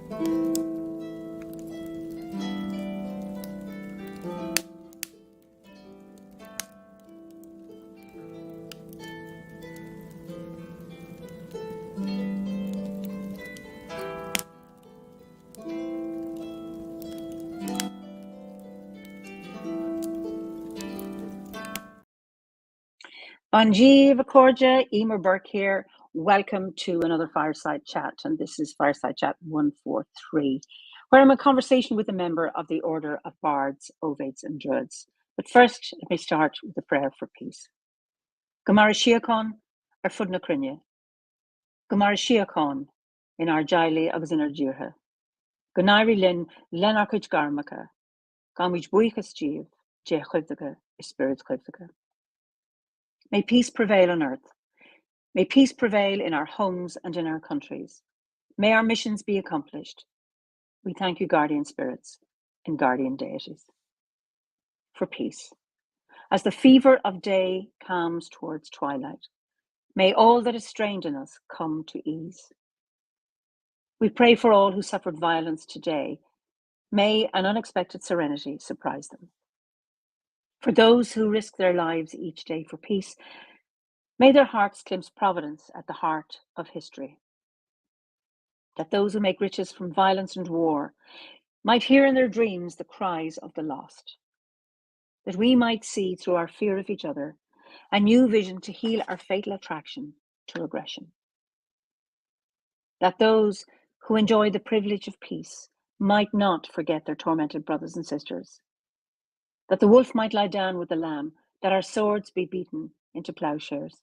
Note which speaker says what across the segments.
Speaker 1: Bonji Vakorja, Eimear Burke here. Welcome to another Fireside Chat, and this is Fireside Chat 143, where I'm in conversation with a member of the Order of Bards, Ovates and Druids. But first, let me start with a prayer for peace. Gomara Shiakon, ar fud na crinne. Gomara Shiakon, in our jaili agus in our jirha. Gonairi lin arcuid garmacha. Gamwich buichas jeev, je chivdaga, spirit chivdaga. May peace prevail on earth. May peace prevail in our homes and in our countries. May our missions be accomplished. We thank you, guardian spirits and guardian deities, for peace. As the fever of day calms towards twilight, may all that is strained in us come to ease. We pray for all who suffered violence today. May an unexpected serenity surprise them. For those who risk their lives each day for peace, may their hearts glimpse providence at the heart of history. That those who make riches from violence and war might hear in their dreams the cries of the lost. That we might see through our fear of each other a new vision to heal our fatal attraction to aggression. That those who enjoy the privilege of peace might not forget their tormented brothers and sisters. That the wolf might lie down with the lamb, that our swords be beaten into plowshares,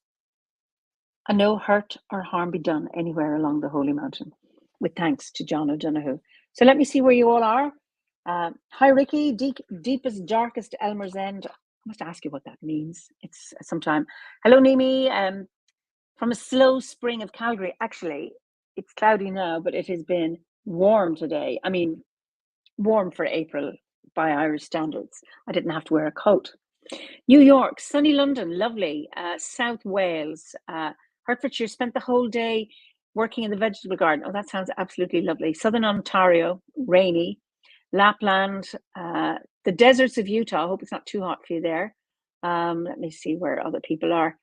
Speaker 1: and no hurt or harm be done anywhere along the holy mountain, with thanks to John O'Donoghue. So let me see where you all are. Hi, Ricky, deepest, darkest Elmer's End. I must ask you what that means. It's sometime. Hello, Nimi, from a slow spring of Calgary. Actually, it's cloudy now, but it has been warm today. I mean, warm for April by Irish standards. I didn't have to wear a coat. New York, sunny London, lovely. South Wales, Hertfordshire, spent the whole day working in the vegetable garden. Oh, that sounds absolutely lovely. Southern Ontario, rainy. Lapland, the deserts of Utah. I hope it's not too hot for you there. Let me see where other people are.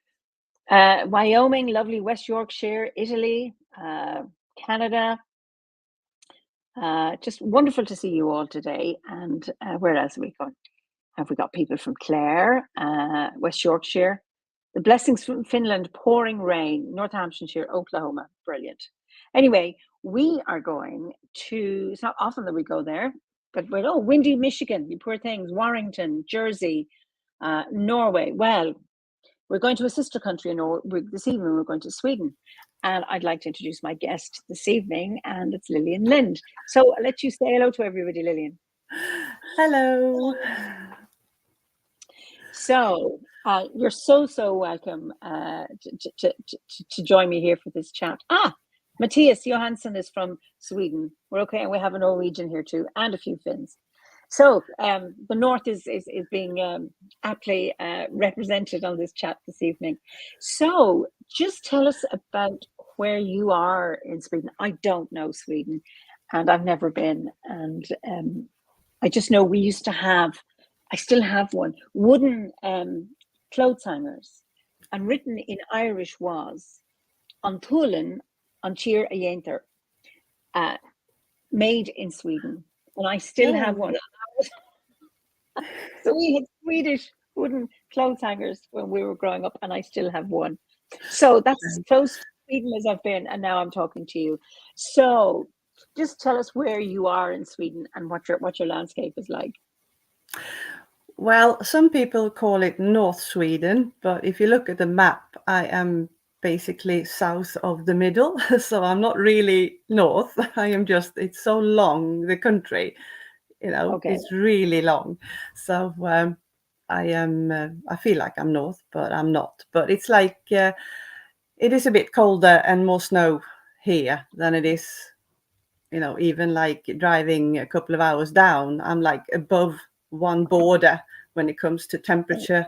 Speaker 1: Wyoming, lovely. West Yorkshire, Italy, Canada. Just wonderful to see you all today. And where else are we going? Have we got people from Clare, West Yorkshire? The blessings from Finland, pouring rain, North Hampshire, Oklahoma, brilliant. Anyway, we are going to, it's not often that we go there, but windy Michigan, you poor things, Warrington, Jersey, Norway. Well, we're going to a sister country this evening. We're going to Sweden. And I'd like to introduce my guest this evening, and it's Lillian Lind. So I'll let you say hello to everybody, Lillian.
Speaker 2: Hello.
Speaker 1: So you're so welcome to join me here for this chat. Matthias Johansson is from Sweden. We're okay, and we have a Norwegian here too, and a few Finns. So the North is being aptly represented on this chat this evening. So just tell us about where you are in Sweden. I don't know Sweden, and I've never been. And I just know we used to have, I still have one, wooden clothes hangers. And written in Irish was, An Tulin, an Tír a Dhéantar, made in Sweden. And I still have one. So we had Swedish wooden clothes hangers when we were growing up, and I still have one. So that's as close to Sweden as I've been, and now I'm talking to you. So just tell us where you are in Sweden and what your landscape is like.
Speaker 2: Well, some people call it North Sweden, but if you look at the map, I am basically south of the middle. So I'm not really north. I am just, it's so long, the country, It's really long. So I feel like I'm north, but I'm not. But it's like, it is a bit colder and more snow here than it is, even like driving a couple of hours down, I'm like above one border when it comes to temperature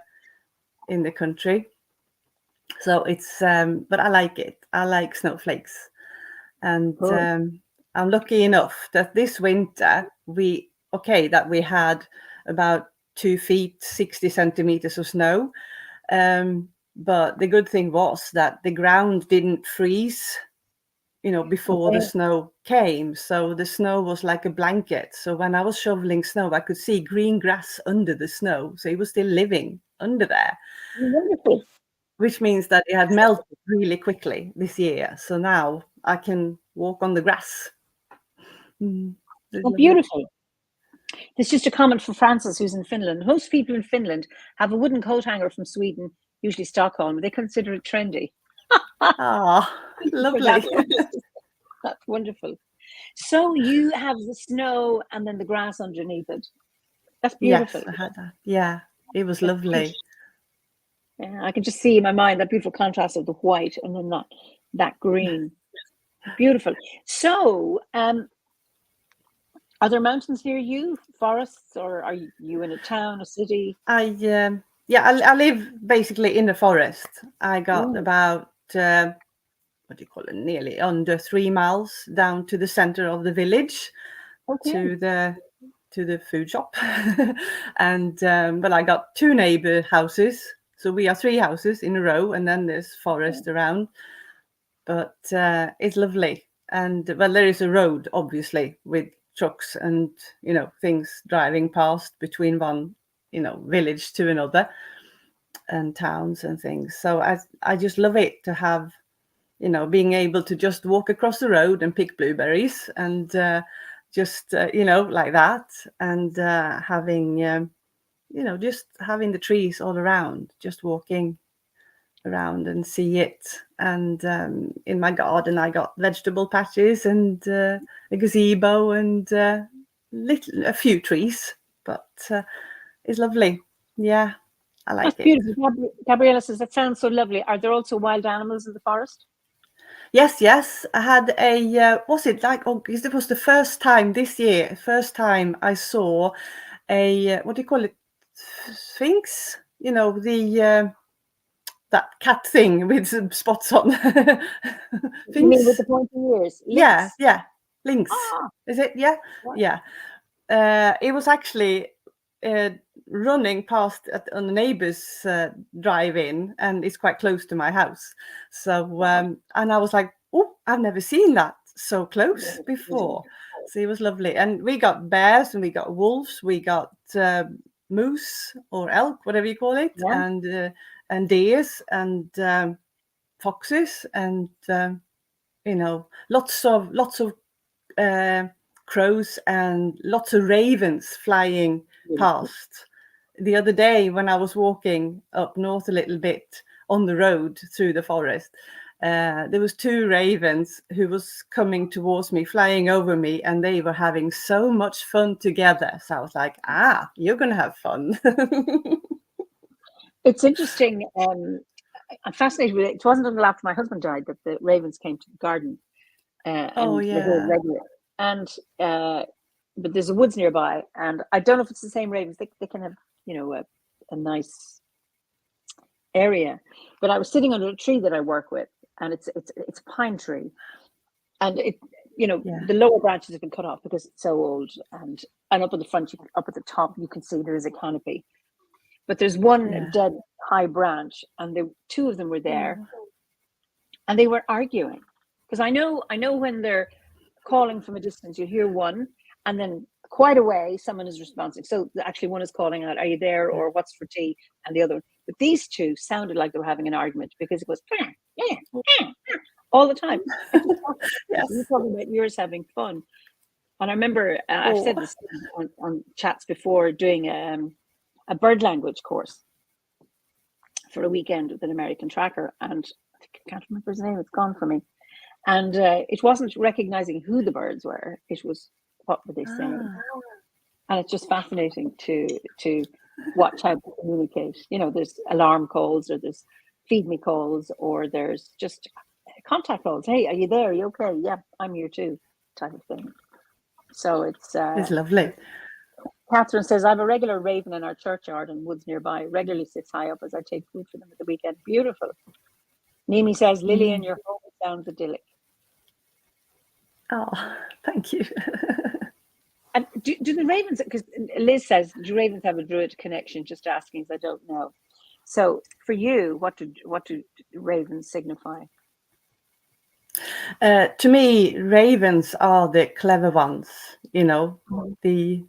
Speaker 2: in the country. So it's, but I like it. I like snowflakes. And I'm lucky enough that this winter we had about 2 feet 60 centimeters of snow. But the good thing was that the ground didn't freeze, before the
Speaker 1: Okay.
Speaker 2: snow came. So the snow was like a blanket. So when I was shoveling snow, I could see green grass under the snow. So it was still living under there,
Speaker 1: Wonderful.
Speaker 2: which means that it had melted really quickly this year. So now I can walk on the grass. It's
Speaker 1: Oh,
Speaker 2: lovely.
Speaker 1: beautiful. This is just a comment from Francis, who's in Finland. Most people in Finland have a wooden coat hanger from Sweden, usually Stockholm. They consider it trendy.
Speaker 2: Ah,
Speaker 1: For that,
Speaker 2: lovely.
Speaker 1: that's wonderful. So you have the snow and then the grass underneath it. That's beautiful.
Speaker 2: Yes, I had that. Yeah, it was
Speaker 1: That's
Speaker 2: lovely.
Speaker 1: yeah, I can just see in my mind that beautiful contrast of the white and then that green. Beautiful. So, are there mountains near you, forests, or are you in a town, a city?
Speaker 2: I live basically in the forest. I got
Speaker 1: Ooh,
Speaker 2: about what do you call it? Nearly under 3 miles down to the center of the village
Speaker 1: okay.
Speaker 2: to the food shop, and but I got 2 neighbor houses, so we are 3 houses in a row, and then there's forest around. But it's lovely, and well, there is a road obviously with trucks and things driving past between one village to another and towns and things. So I just love it to have being able to just walk across the road and pick blueberries and just like that, and having just having the trees all around, just walking around and see it. And in my garden I got vegetable patches and a gazebo and a few trees, but it's lovely. Yeah, I
Speaker 1: That's
Speaker 2: like it.
Speaker 1: beautiful. Gabriella says, that sounds so lovely. Are there also wild animals in the forest?
Speaker 2: Yes, I had a was it like, oh, because it was the first time this year, first time I saw a what do you call it, sphinx, the that cat thing with some spots on.
Speaker 1: You mean with
Speaker 2: Sphinx.
Speaker 1: the pointy ears?
Speaker 2: Yeah,
Speaker 1: Lynx?
Speaker 2: yeah. Lynx.
Speaker 1: Ah,
Speaker 2: Is it? Yeah.
Speaker 1: yeah.
Speaker 2: Yeah. It was actually uh, running past on the neighbor's drive-in, and it's quite close to my house. So,
Speaker 1: Wow.
Speaker 2: and I was like, oh, I've never seen that so close
Speaker 1: Yeah.
Speaker 2: before. So it was lovely. And we got bears and we got wolves, we got moose or elk, whatever you call it,
Speaker 1: Yeah.
Speaker 2: and deers and foxes and lots of crows and lots of ravens flying
Speaker 1: Beautiful.
Speaker 2: past. The other day when I was walking up north a little bit on the road through the forest, there was 2 ravens who was coming towards me, flying over me, and they were having so much fun together. So I was like, you're going to have fun.
Speaker 1: It's interesting. I'm fascinated with it. It wasn't until after my husband died that the ravens came to the garden,
Speaker 2: Oh,
Speaker 1: and they're here
Speaker 2: yeah.
Speaker 1: regular. And but there's a woods nearby, and I don't know if it's the same ravens. They can have a nice area. But I was sitting under a tree that I work with, and it's a pine tree, and
Speaker 2: Yeah.
Speaker 1: the lower branches have been cut off because it's so old, and up at the front, up at the top, you can see there is a canopy. But there's one
Speaker 2: Yeah.
Speaker 1: dead high branch, and the 2 of them were there,
Speaker 2: Oh,
Speaker 1: and they were arguing because I know when they're calling from a distance, you hear one, and then quite away someone is responding. So actually, one is calling out, "Are you there?" or "What's for tea?" and the other one. But these 2 sounded like they were having an argument because it was all the time. And you're
Speaker 2: yes.
Speaker 1: talking about yours having fun. And I remember I've
Speaker 2: Oh,
Speaker 1: said this on chats before, doing a bird language course for a weekend with an American tracker, and I can't remember his name, it's gone from me. And it wasn't recognizing who the birds were, it was what were they saying. And it's just fascinating to watch how they communicate. There's alarm calls, or there's feed me calls, or there's just contact calls. Hey, are you there? Are you okay? Yeah, I'm here too, type of thing. So it's
Speaker 2: it's lovely.
Speaker 1: Catherine says, I have a regular raven in our churchyard and woods nearby. Regularly sits high up as I take food for them at the weekend. Beautiful. Nimi says, Lillian, your home sounds idyllic.
Speaker 2: Oh, thank you.
Speaker 1: And do the ravens, because Liz says, do ravens have a druid connection? Just asking, because I don't know. So for you, what do ravens signify?
Speaker 2: To me, ravens are the clever ones, the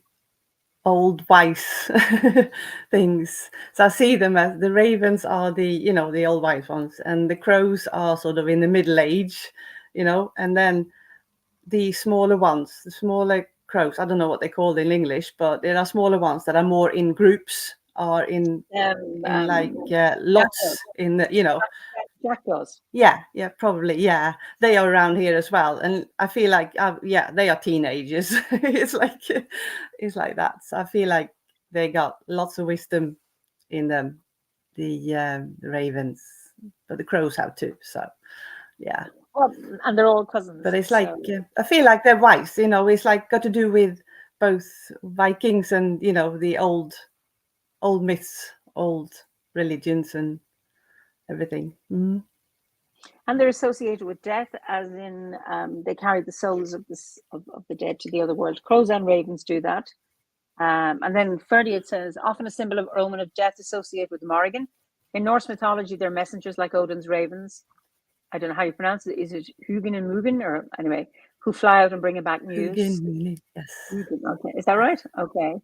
Speaker 2: old wise things. So I see them as the ravens are the old wise ones, and the crows are sort of in the middle age, and then the smaller ones, the smaller crows, I don't know what they call in English, but there are smaller ones that are more in groups, are in like
Speaker 1: Jackals.
Speaker 2: lots in the.
Speaker 1: Jackals.
Speaker 2: Yeah, probably. Yeah, they are around here as well, and I feel like, they are teenagers. It's like that. So I feel like they got lots of wisdom in them, the ravens, but the crows have too. So yeah,
Speaker 1: Well, and they're all cousins.
Speaker 2: but it's like
Speaker 1: So
Speaker 2: I feel like they're wise. It's like got to do with both Vikings and the old myths, old religions, and everything. Mm.
Speaker 1: and they're associated with death, as in they carry the souls of the dead to the other world. Crows and ravens do that. And then 30, it says, often a symbol of omen of death associated with Morrigan. In Norse mythology, they're messengers like Odin's ravens. I don't know how you pronounce it. Is it Hugin and Mugen? Or anyway, who fly out and bring back news.
Speaker 2: Hugin, yes.
Speaker 1: Hugin, okay. Is that right? Okay.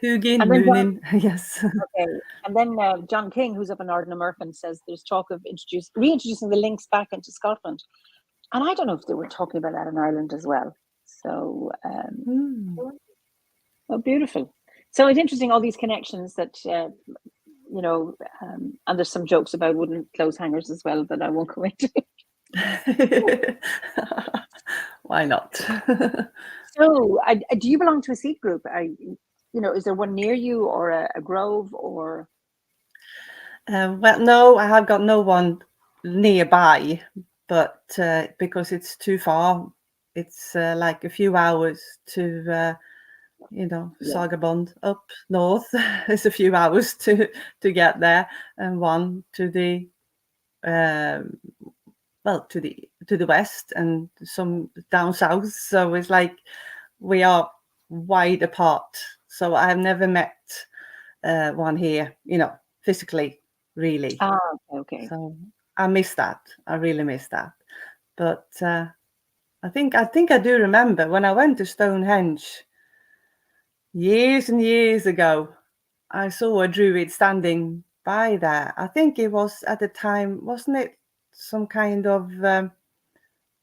Speaker 2: Hugin,
Speaker 1: And then
Speaker 2: Moonin, yes.
Speaker 1: okay. And then John King, who's up in Ardnamurchan, says there's talk of reintroducing the links back into Scotland. And I don't know if they were talking about that in Ireland as well. So, oh, beautiful. So it's interesting, all these connections that, and there's some jokes about wooden clothes hangers as well that I won't go into.
Speaker 2: Why not?
Speaker 1: So, do you belong to a seed group? Is there one near you, or a grove, or?
Speaker 2: Well, no, I have got no one nearby, but because it's too far, it's like a few hours to Sagabond up north. It's a few hours to get there, and one to the to the west, and some down south. So it's like we are wide apart. So I have never met one here, physically, really.
Speaker 1: Ah, okay.
Speaker 2: So I miss that. I really miss that. But I think I do remember when I went to Stonehenge years and years ago. I saw a druid standing by there. I think it was at the time, wasn't it? Some kind of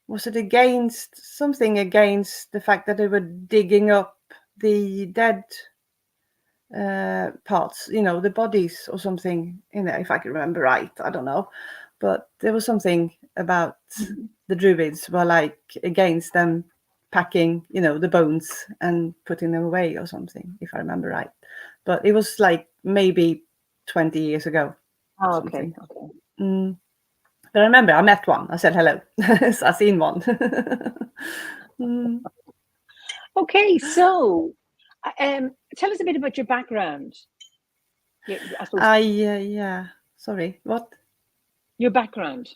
Speaker 2: was it against the fact that they were digging up the dead parts, the bodies or something, if I can remember right. I don't know, but there was something about the druids were like against them packing, the bones and putting them away or something, if I remember right. But it was like maybe 20 years ago.
Speaker 1: Oh, okay.
Speaker 2: But I remember I met one. I said hello. So I seen one.
Speaker 1: Okay, so tell us a bit about your background.
Speaker 2: Sorry, what?
Speaker 1: Your background.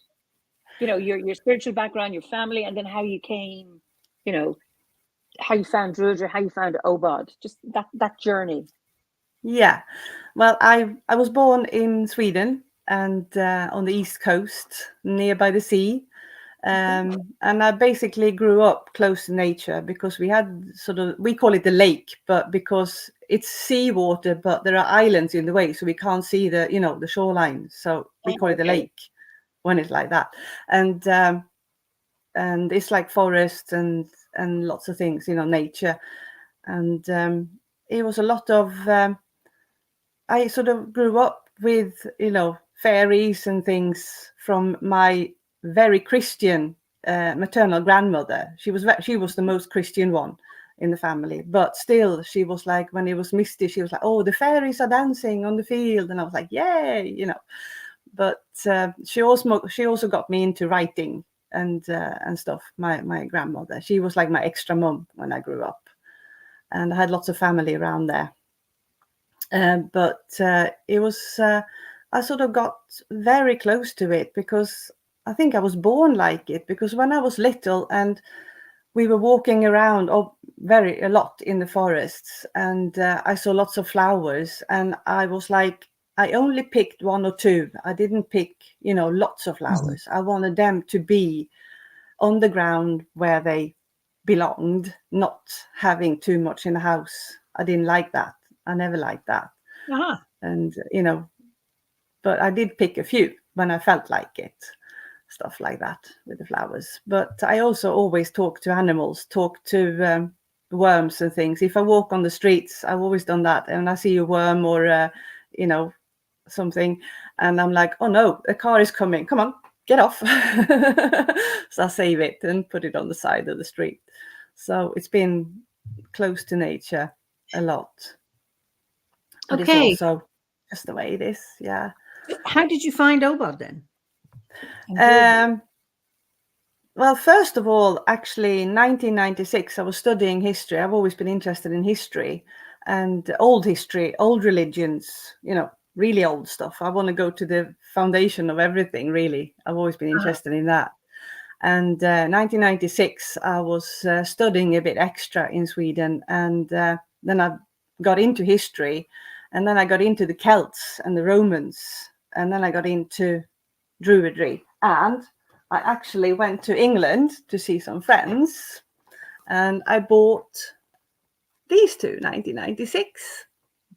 Speaker 1: Your spiritual background, your family, and then how you came. How you found Druidry, how you found Obod. Just that journey.
Speaker 2: Yeah, well, I was born in Sweden, and on the east coast, nearby the sea. And I basically grew up close to nature, because we had we call it the lake, but because it's seawater, but there are islands in the way, so we can't see the shoreline. So we call it the lake when it's like that. And it's like forests and lots of things, nature. And it was a lot of, I sort of grew up with, fairies and things from my very Christian maternal grandmother. She was the most Christian one in the family, but still she was like, when it was misty, she was like, oh, the fairies are dancing on the field, and I was like, yay, But she also got me into writing and stuff. My grandmother, she was like my extra mom when I grew up, and I had lots of family around there. But it was I sort of got very close to it, because I think I was born like it, because when I was little and we were walking around a lot in the forests, and I saw lots of flowers, and I was like, I only picked one or two. I didn't pick, lots of flowers. I wanted them to be on the ground where they belonged, not having too much in the house. I didn't like that. I never liked that.
Speaker 1: Uh-huh.
Speaker 2: And, but I did pick a few when I felt like it, stuff like that with the flowers. But I also always talk to animals, talk to worms and things. If I walk on the streets, I've always done that. And I see a worm or, something, and I'm like, oh no, a car is coming. Come on, get off. So I save it and put it on the side of the street. So it's been close to nature a lot. But it's also just the way it is. Yeah.
Speaker 1: How did you find Obod then?
Speaker 2: Well, first of all, actually, in 1996, I was studying history. I've always been interested in history and old history, old religions, really old stuff. I want to go to the foundation of everything, really. I've always been interested in that. And 1996, I was studying a bit extra in Sweden. And then I got into history. And then I got into the Celts and the Romans. And then I got into Druidry. And I actually went to England to see some friends. And I bought these two, 1996.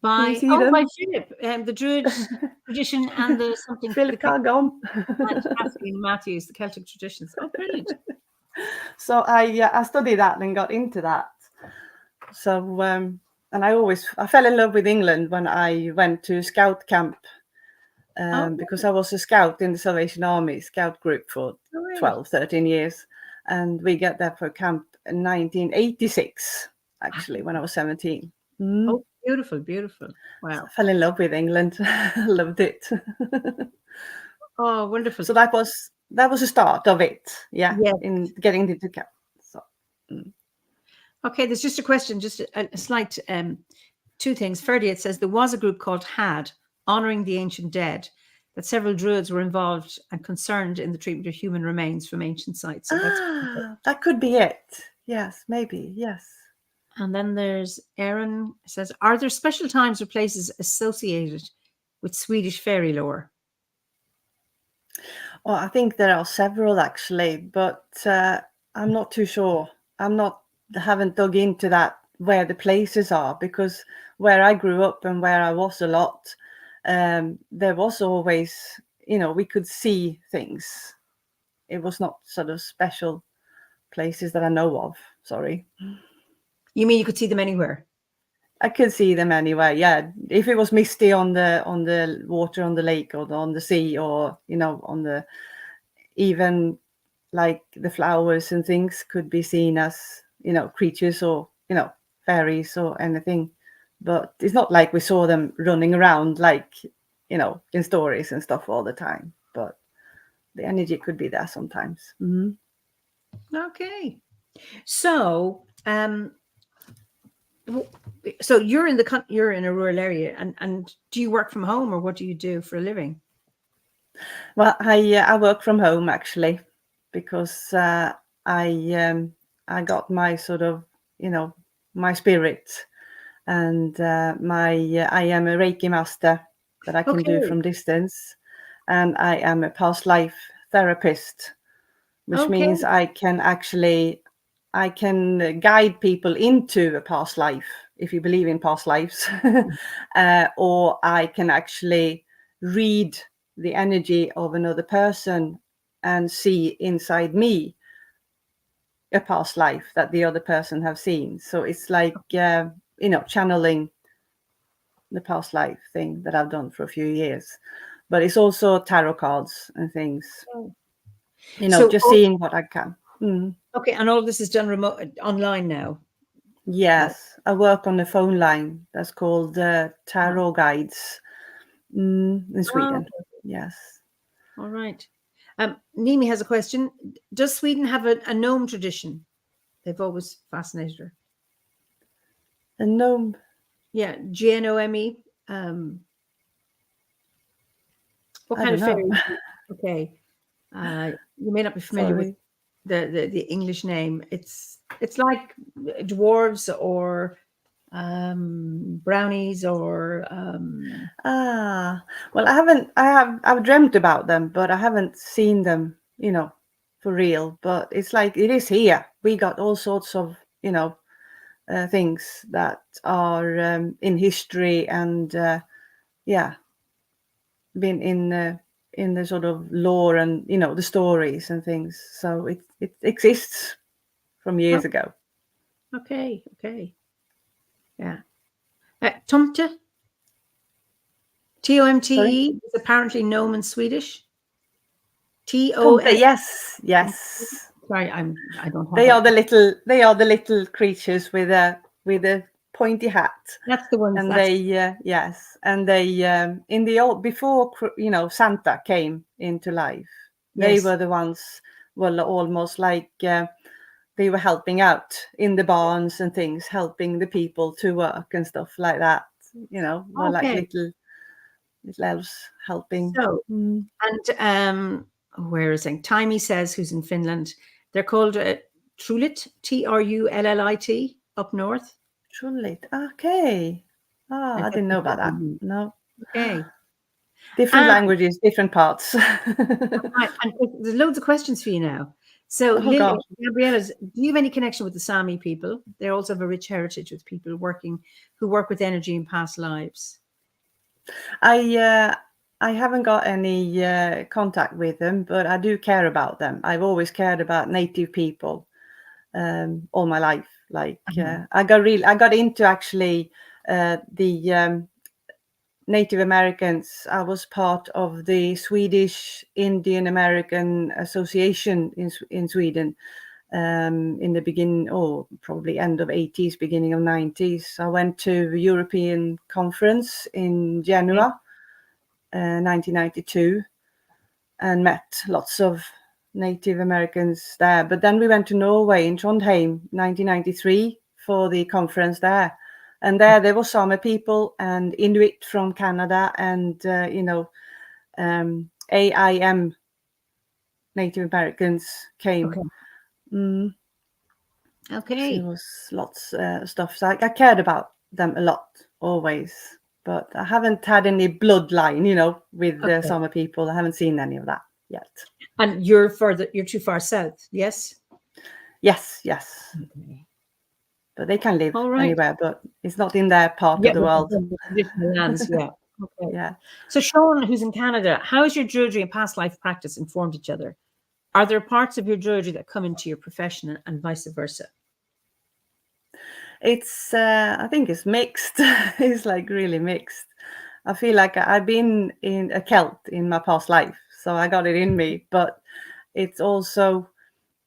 Speaker 1: By Philip, the Druid tradition and the something.
Speaker 2: Philip Carr-Gomm.
Speaker 1: Kathleen Matthews, the Celtic traditions. Oh, brilliant.
Speaker 2: So I studied that and got into that. So, and I fell in love with England when I went to scout camp because I was a scout in the Salvation Army scout group for 12, 13 years. And we got there for camp in 1986, actually, when I was 17.
Speaker 1: Oh, beautiful, beautiful. Wow.
Speaker 2: So I fell in love with England. Loved it.
Speaker 1: Oh, wonderful.
Speaker 2: So that was the start of it. Yeah. Yes. In getting into camp. So.
Speaker 1: Okay, there's just a question, just a slight two things. Ferdy, it says there was a group called HAD, Honoring the Ancient Dead, that several druids were involved and concerned in the treatment of human remains from ancient sites. So
Speaker 2: that could be it. Yes, maybe. Yes.
Speaker 1: And then there's Aaron says, are there special times or places associated with Swedish fairy lore?
Speaker 2: Well, I think there are several actually, but I'm not too sure. Haven't dug into that where the places are, because where I grew up and where I was a lot, there was always, we could see things. It was not sort of special places that I know of. Sorry.
Speaker 1: You mean you could see them anywhere?
Speaker 2: I could see them anywhere. Yeah, if it was misty on the water, on the lake, or on the sea, or on the, even like the flowers and things could be seen as creatures or fairies or anything. But it's not like we saw them running around like in stories and stuff all the time. But the energy could be there sometimes. Mm-hmm.
Speaker 1: Okay, so so you're in a rural area, and do you work from home, or what do you do for a living?
Speaker 2: Well, I work from home actually, because I got my sort of my spirit, and I am a Reiki master that I can do from distance, and I am a past life therapist, which means I can guide people into a past life, if you believe in past lives, or I can actually read the energy of another person and see inside me a past life that the other person have seen. So it's like, channeling the past life thing that I've done for a few years. But it's also tarot cards and things, just seeing what I can.
Speaker 1: Okay, and all of this is done online now?
Speaker 2: Yes, I work on the phone line that's called Tarot Guides in Sweden. Yes.
Speaker 1: All right. Nimi has a question. Does Sweden have a gnome tradition? They've always fascinated her.
Speaker 2: A gnome?
Speaker 1: Yeah, GNOME. What kind of fairy? Okay. You may not be familiar with
Speaker 3: the English name. It's like dwarves or brownies or
Speaker 2: Well, I've dreamt about them, but I haven't seen them, for real. But it's like it is here. We got all sorts of, things that are in history and been in the sort of lore and the stories and things. So it exists from years ago.
Speaker 3: Okay. Yeah. Tomte? Tomte is apparently gnome in Swedish.
Speaker 2: Tomte, yes.
Speaker 3: Sorry, I don't have
Speaker 2: They are the little creatures with a pointy hat.
Speaker 3: That's the ones.
Speaker 2: And they and they in the old before Santa came into life. They were the ones almost like they were helping out in the barns and things, helping the people to work and stuff like that. Were like little elves helping.
Speaker 3: So and where is it? Taimi says, who's in Finland, they're called Trullit, Trullit, up north.
Speaker 2: Trullit, okay. I didn't know about that. No.
Speaker 3: Okay.
Speaker 2: Different languages, different parts.
Speaker 3: Right, and there's loads of questions for you now. So, Gabriella, do you have any connection with the Sami people? They also have a rich heritage with people who work with energy in past lives.
Speaker 2: I haven't got any contact with them, but I do care about them. I've always cared about native people all my life. Like I got into actually the Native Americans. I was part of the Swedish Indian American Association in Sweden in the beginning, or probably end of 80s, beginning of 90s. I went to the European conference in Genoa, 1992, and met lots of Native Americans there. But then we went to Norway in Trondheim, 1993, for the conference there. And there were Sami people and Inuit from Canada and, AIM Native Americans came.
Speaker 3: Okay.
Speaker 2: So there was lots of stuff. So I cared about them a lot, always. But I haven't had any bloodline, with the Sami people. I haven't seen any of that yet.
Speaker 3: And you're too far south, yes?
Speaker 2: Yes. Okay. But they can live anywhere, but it's not in their part of the world.
Speaker 3: Lands, yeah. Okay.
Speaker 2: Yeah.
Speaker 3: So Sean, who's in Canada, how has your Druidry and past life practice informed each other? Are there parts of your Druidry that come into your profession and vice versa?
Speaker 2: It's, I think it's mixed. It's like really mixed. I feel like I've been in a Celt in my past life, so I got it in me. But it's also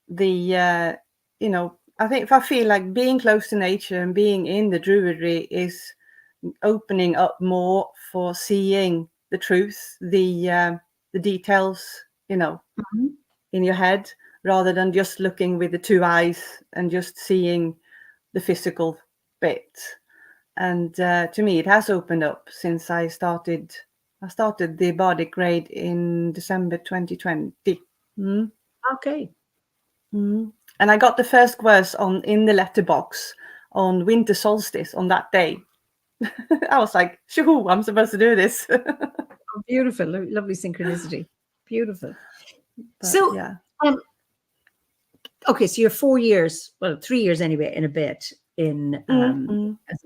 Speaker 2: the, I think if I feel like being close to nature and being in the Druidry is opening up more for seeing the truth, the details, in your head, rather than just looking with the two eyes and just seeing the physical bit. And to me, it has opened up since I started the body grade in December 2020.
Speaker 3: Okay.
Speaker 2: And I got the first verse in the letterbox on winter solstice on that day. I was like, shoo, I'm supposed to do this.
Speaker 3: Oh, beautiful. Lovely synchronicity. Beautiful.
Speaker 2: But,
Speaker 3: so,
Speaker 2: yeah.
Speaker 3: Okay, so you're 4 years, 3 years anyway, in a bit as a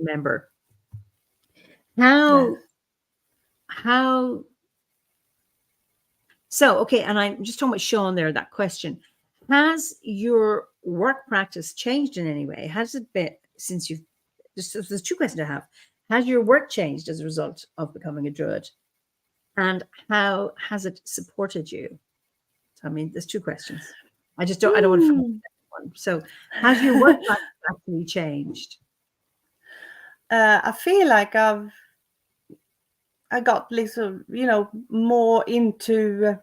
Speaker 3: member. So, okay, and I'm just talking about Sean there, that question. Has your work practice changed in any way? Has it been since there's two questions I have. Has your work changed as a result of becoming a Druid? And how has it supported you? So, I mean, there's two questions. I don't want to forget one. So has your work practice actually changed?
Speaker 2: I feel like I got little, more into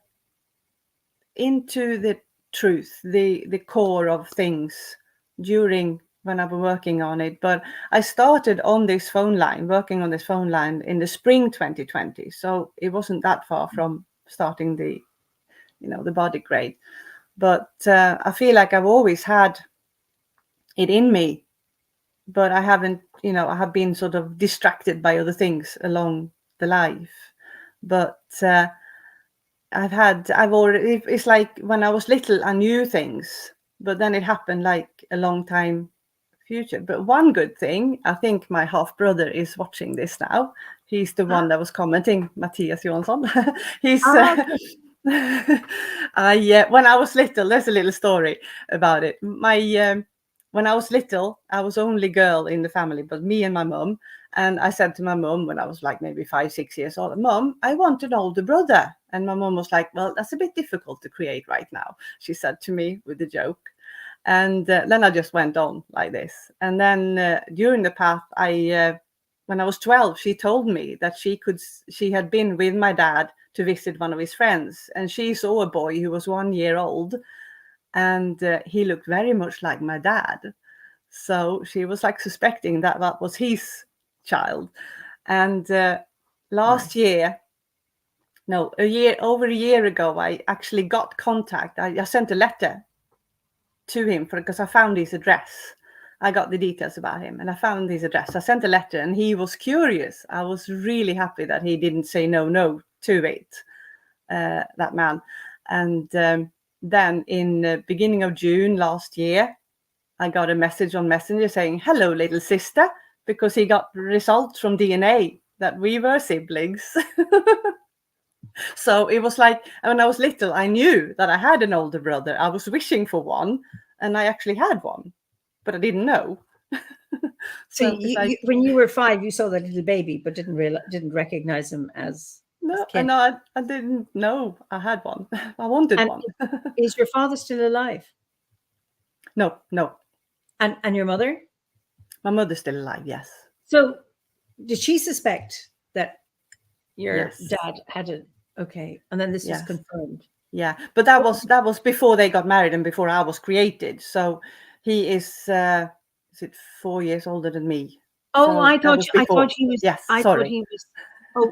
Speaker 2: the truth, the core of things during when I've been working on it. But I started working on this phone line in the spring 2020. So it wasn't that far from starting the body grade. But I feel like I've always had it in me, but I haven't, I have been sort of distracted by other things along the life. But it's like when I was little, I knew things, but then it happened like a long time future. But one good thing, I think my half brother is watching this now. He's the one that was commenting, Matthias Johansson. He's when I was little, there's a little story about it. When I was little, I was only girl in the family, but me and my mum. And I said to my mum when I was like maybe 5-6 years old, Mum, I want an older brother. And my mum was like, well, that's a bit difficult to create right now, she said to me with a joke. And then I just went on like this. And then during the path, when I was 12, she told me that she had been with my dad to visit one of his friends, and she saw a boy who was 1 year old, and he looked very much like my dad. So she was like suspecting that that was his child. And over a year ago, I actually got contact. I sent a letter to him because I found his address. I got the details about him and I found his address. I sent a letter and he was curious. I was really happy that he didn't say no to it, that man. And then in the beginning of June last year, I got a message on Messenger saying, hello, little sister, because he got results from DNA that we were siblings. So it was like when I was little, I knew that I had an older brother. I was wishing for one, and I actually had one, but I didn't know.
Speaker 3: So when you were 5, you saw that little baby, but didn't recognize him as
Speaker 2: no, I didn't know I had one. I wanted one.
Speaker 3: Is your father still alive?
Speaker 2: No.
Speaker 3: And your mother?
Speaker 2: My mother's still alive, yes.
Speaker 3: So did she suspect that your
Speaker 2: Yes.
Speaker 3: dad had it? Okay, and then this was confirmed.
Speaker 2: Yeah, but that was before they got married and before I was created. So he is it 4 years older than me?
Speaker 3: Oh,
Speaker 2: so
Speaker 3: I thought he was.
Speaker 2: Yes,
Speaker 3: I
Speaker 2: sorry.
Speaker 3: thought he was. Oh,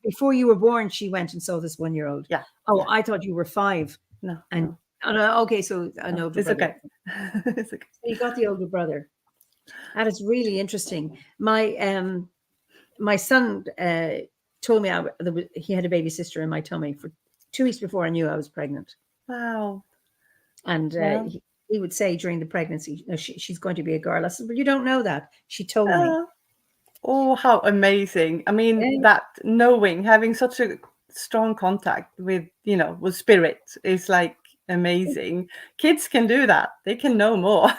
Speaker 3: before you were born, she went and saw this 1-year-old.
Speaker 2: Yeah.
Speaker 3: Oh, yeah. I thought you were 5.
Speaker 2: No.
Speaker 3: And okay, so I know.
Speaker 2: It's okay.
Speaker 3: It's okay. So you got the older brother. That is really interesting. My son told me he had a baby sister in my tummy for 2 weeks before I knew I was pregnant.
Speaker 2: Wow.
Speaker 3: And he would say during the pregnancy, she's going to be a girl. I said, well, you don't know that. She told me.
Speaker 2: Oh, how amazing. I mean, that knowing, having such a strong contact with spirit is like amazing. Kids can do that. They can know more.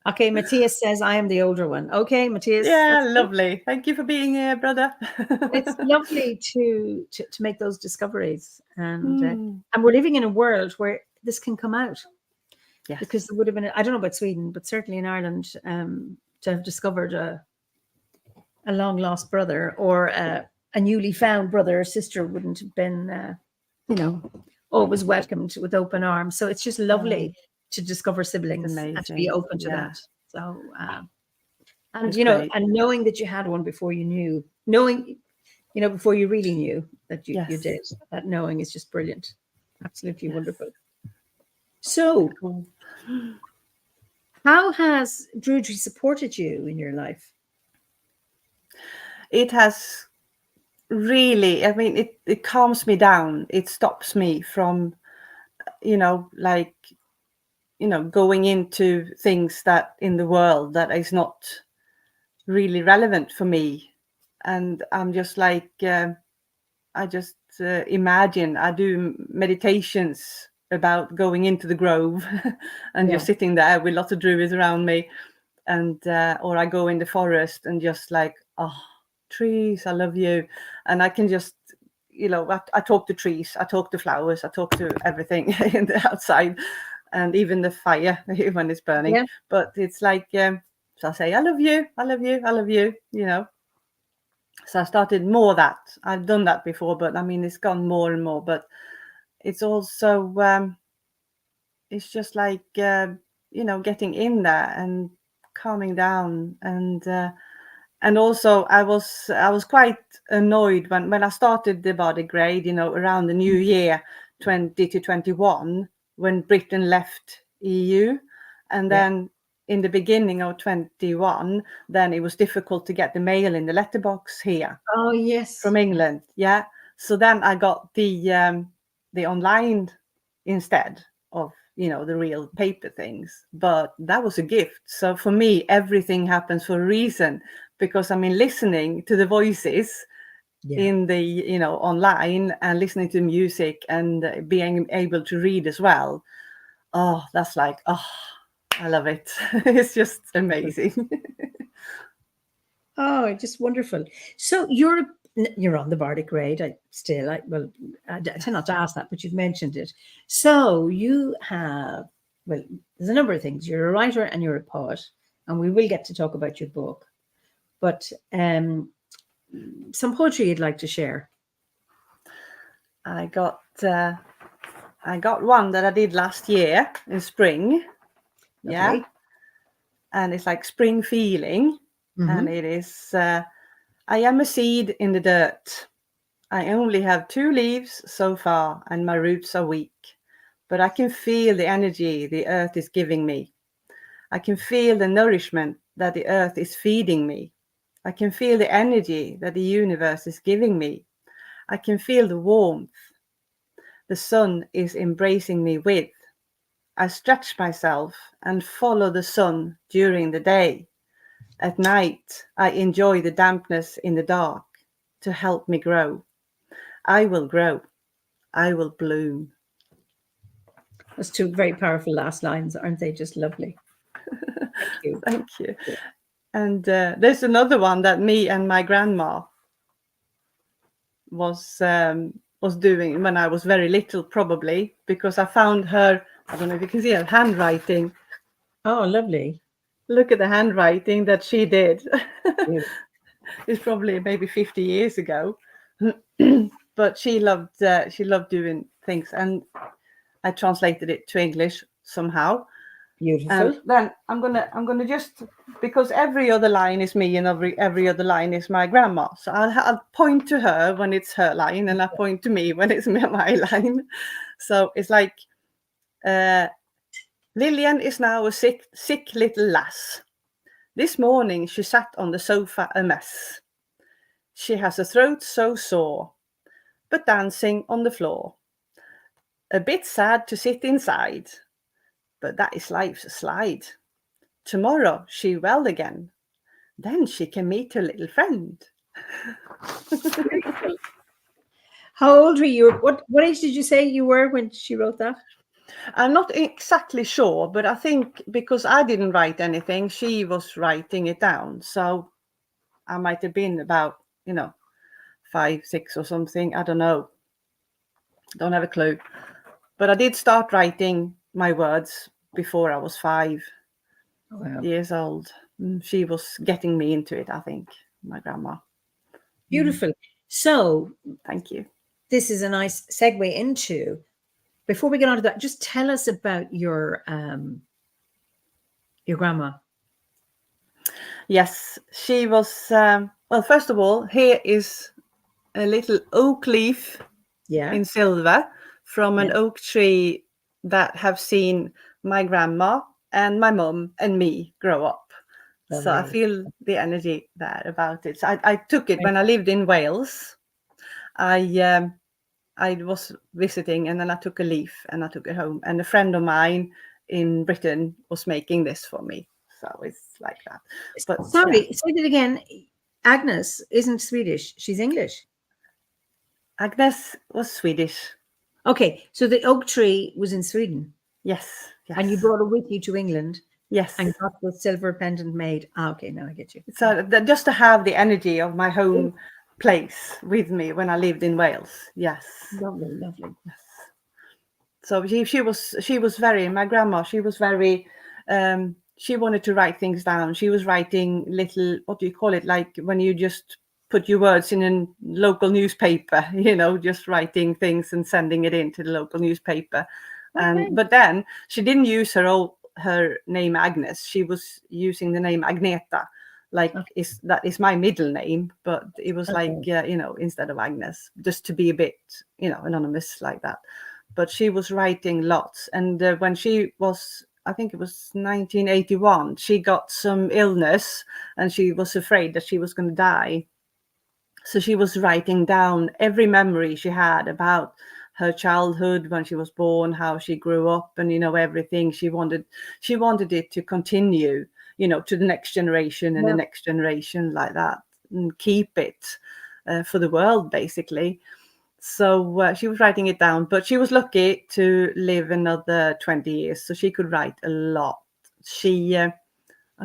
Speaker 3: Okay, Matthias says I am the older one. Okay, Matthias.
Speaker 2: Yeah, lovely. Good. Thank you for being here, brother.
Speaker 3: It's lovely to make those discoveries, and we're living in a world where this can come out. Yes. Because there would have been, I don't know about Sweden, but certainly in Ireland, to have discovered a long lost brother or a newly found brother or sister wouldn't have been, always welcomed with open arms. So it's just lovely to discover siblings and to be open to that. So, and and knowing that you had one before you knew, before you really knew that you did, that knowing is just brilliant. Absolutely wonderful. So, how has Druidry supported you in your life?
Speaker 2: It has really, I mean, it calms me down. It stops me from, going into things that in the world that is not really relevant for me. And I'm just like, I just imagine, I do meditations about going into the grove and just sitting there with lots of druids around me, and or I go in the forest and just like, oh, trees, I love you. And I can just, I talk to trees, I talk to flowers, I talk to everything in the outside, and even the fire when it's burning. But it's like, so I say, I love you, I love you, I love you, So I started more that. I've done that before, but I mean, it's gone more and more. But it's also, it's just like, getting in there and calming down. And also I was quite annoyed when I started the body grade, around the new year, 20 to 21 when Britain left EU, and then in the beginning of 21, then it was difficult to get the mail in the letterbox here
Speaker 3: Oh, yes.
Speaker 2: from England. Yeah, so then I got the online instead of the real paper things, but that was a gift. So for me, everything happens for a reason, because listening to the voices in the online, and listening to music, and being able to read as well. Oh, that's like, oh, I love it. It's just amazing.
Speaker 3: Oh, just wonderful. So you're on the Bardic grade. I tend not to ask that, but you've mentioned it. So you have, well, there's a number of things. You're a writer and you're a poet, and we will get to talk about your book. But some poetry you'd like to share?
Speaker 2: I got one that I did last year in spring.
Speaker 3: Lovely.
Speaker 2: Yeah, and it's like spring feeling. And it is, I am a seed in the dirt. I only have 2 leaves so far, and my roots are weak. But I can feel the energy the earth is giving me. I can feel the nourishment that the earth is feeding me. I can feel the energy that the universe is giving me. I can feel the warmth the sun is embracing me with. I stretch myself and follow the sun during the day. At night, I enjoy the dampness in the dark to help me grow. I will grow. I will bloom.
Speaker 3: Those 2 very powerful last lines, aren't they just lovely? Thank you.
Speaker 2: Thank you. And there's another one that me and my grandma was doing when I was very little, probably, because I found her, I don't know if you can see her handwriting.
Speaker 3: Oh, lovely.
Speaker 2: Look at the handwriting that she did. It's probably maybe 50 years ago. But she loved doing things, and I translated it to English somehow.
Speaker 3: Beautiful.
Speaker 2: And then I'm gonna just, because every other line is me and every other line is my grandma. So I'll point to her when it's her line, and I point to me when it's my line. So it's like, Lillian is now a sick little lass. This morning she sat on the sofa a mess. She has a throat so sore, but dancing on the floor. A bit sad to sit inside, but that is life's slide. Tomorrow she well again. Then she can meet her little friend.
Speaker 3: How old were you? What age did you say you were when she wrote that?
Speaker 2: I'm not exactly sure, but I think because I didn't write anything, she was writing it down. So I might have been about, 5, 6 or something. I don't know. Don't have a clue. But I did start writing my words before I was 5 years old. She was getting me into it, I think, my grandma.
Speaker 3: Beautiful. So
Speaker 2: thank you.
Speaker 3: This is a nice segue into, before we get on to that, just tell us about your grandma.
Speaker 2: Yes, she was, well, first of all, here is a little oak leaf in silver from an oak tree that have seen my grandma and my mum and me grow up. Lovely. So I feel the energy there about it. So I took it when I lived in Wales. I was visiting, and then I took a leaf and I took it home. And a friend of mine in Britain was making this for me. So it's like that. But
Speaker 3: sorry, say it again. Agnes isn't Swedish. She's English.
Speaker 2: Agnes was Swedish.
Speaker 3: Okay, so the oak tree was in Sweden.
Speaker 2: Yes.
Speaker 3: And you brought it with you to England.
Speaker 2: Yes.
Speaker 3: And got the silver pendant made. Okay, now I get you.
Speaker 2: So just to have the energy of my home place with me when I lived in Wales. Yes.
Speaker 3: Lovely, lovely.
Speaker 2: Yes. So she was very, my grandma, she was very, she wanted to write things down. She was writing little, what do you call it? Like when you just put your words in a local newspaper, just writing things and sending it into the local newspaper. Okay. But then she didn't use her name Agnes. She was using the name Agneta. Like that is my middle name, but it was like, instead of Agnes, just to be a bit, anonymous like that. but she was writing lots. And when she was, I think it was 1981, she got some illness and she was afraid that she was going to die. So she was writing down every memory she had about her childhood, when she was born, how she grew up, and everything. She wanted it to continue, to the next generation and the next generation, like that, and keep it for the world, basically. So she was writing it down, but she was lucky to live another 20 years, so she could write a lot. She, I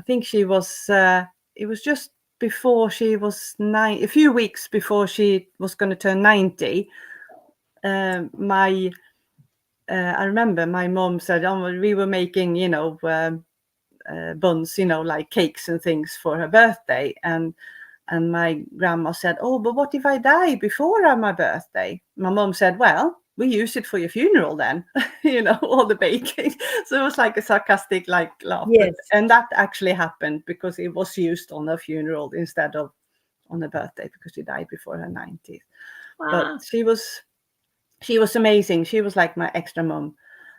Speaker 2: think she was, it was just before she was a few weeks before she was going to turn 90. I remember my mom said, we were making, buns, like cakes and things for her birthday. And my grandma said, oh, but what if I die before my birthday? My mom said, well, we use it for your funeral then, all the baking. So it was like a sarcastic laugh.
Speaker 3: Yes.
Speaker 2: And that actually happened because it was used on her funeral instead of on her birthday, because she died before her 90th.
Speaker 3: Wow.
Speaker 2: But she was amazing. She was like my extra mom.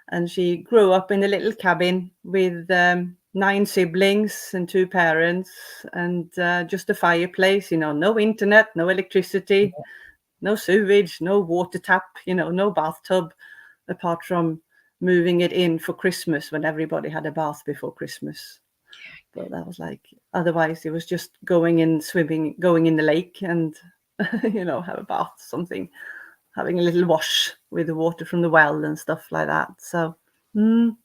Speaker 2: And she grew up in a little cabin with 9 siblings and 2 parents, and just a fireplace, no internet, no electricity, no sewage, no water tap, no bathtub, apart from moving it in for Christmas when everybody had a bath before Christmas. But that was like, otherwise it was just going in, swimming, going in the lake and, have a bath, something, having a little wash with the water from the well and stuff like that. So,
Speaker 3: And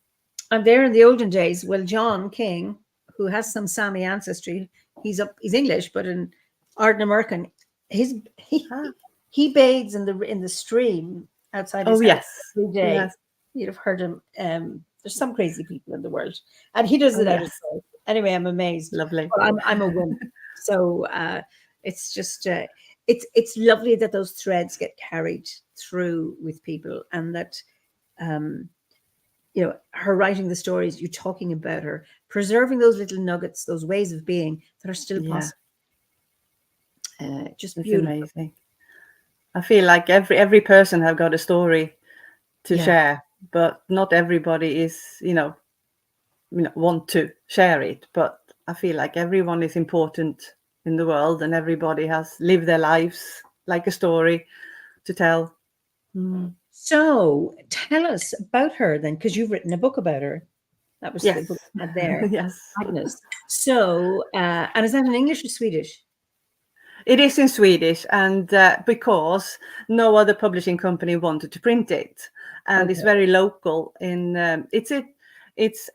Speaker 3: there in the olden days, well, John King, who has some Sami ancestry, he's English, but an Ardent American. He bathes in the stream outside his house every day.
Speaker 2: Yes.
Speaker 3: You'd have heard him. There's some crazy people in the world, and he does it out of choice. Anyway, I'm amazed.
Speaker 2: Lovely.
Speaker 3: Well, I'm a woman, so it's just it's lovely that those threads get carried through with people, and that her writing the stories, you talking about her, preserving those little nuggets, those ways of being that are still possible. Just
Speaker 2: it's
Speaker 3: beautiful.
Speaker 2: Amazing. I feel like every person have got a story to share, but not everybody is, want to share it. But I feel like everyone is important in the world, and everybody has lived their lives like a story to tell.
Speaker 3: So tell us about her then, because you've written a book about her. That was the book you had there.
Speaker 2: Yes.
Speaker 3: Agnes. So, and is that in English or Swedish? It
Speaker 2: is in Swedish, and because no other publishing company wanted to print it, and it's very local. It's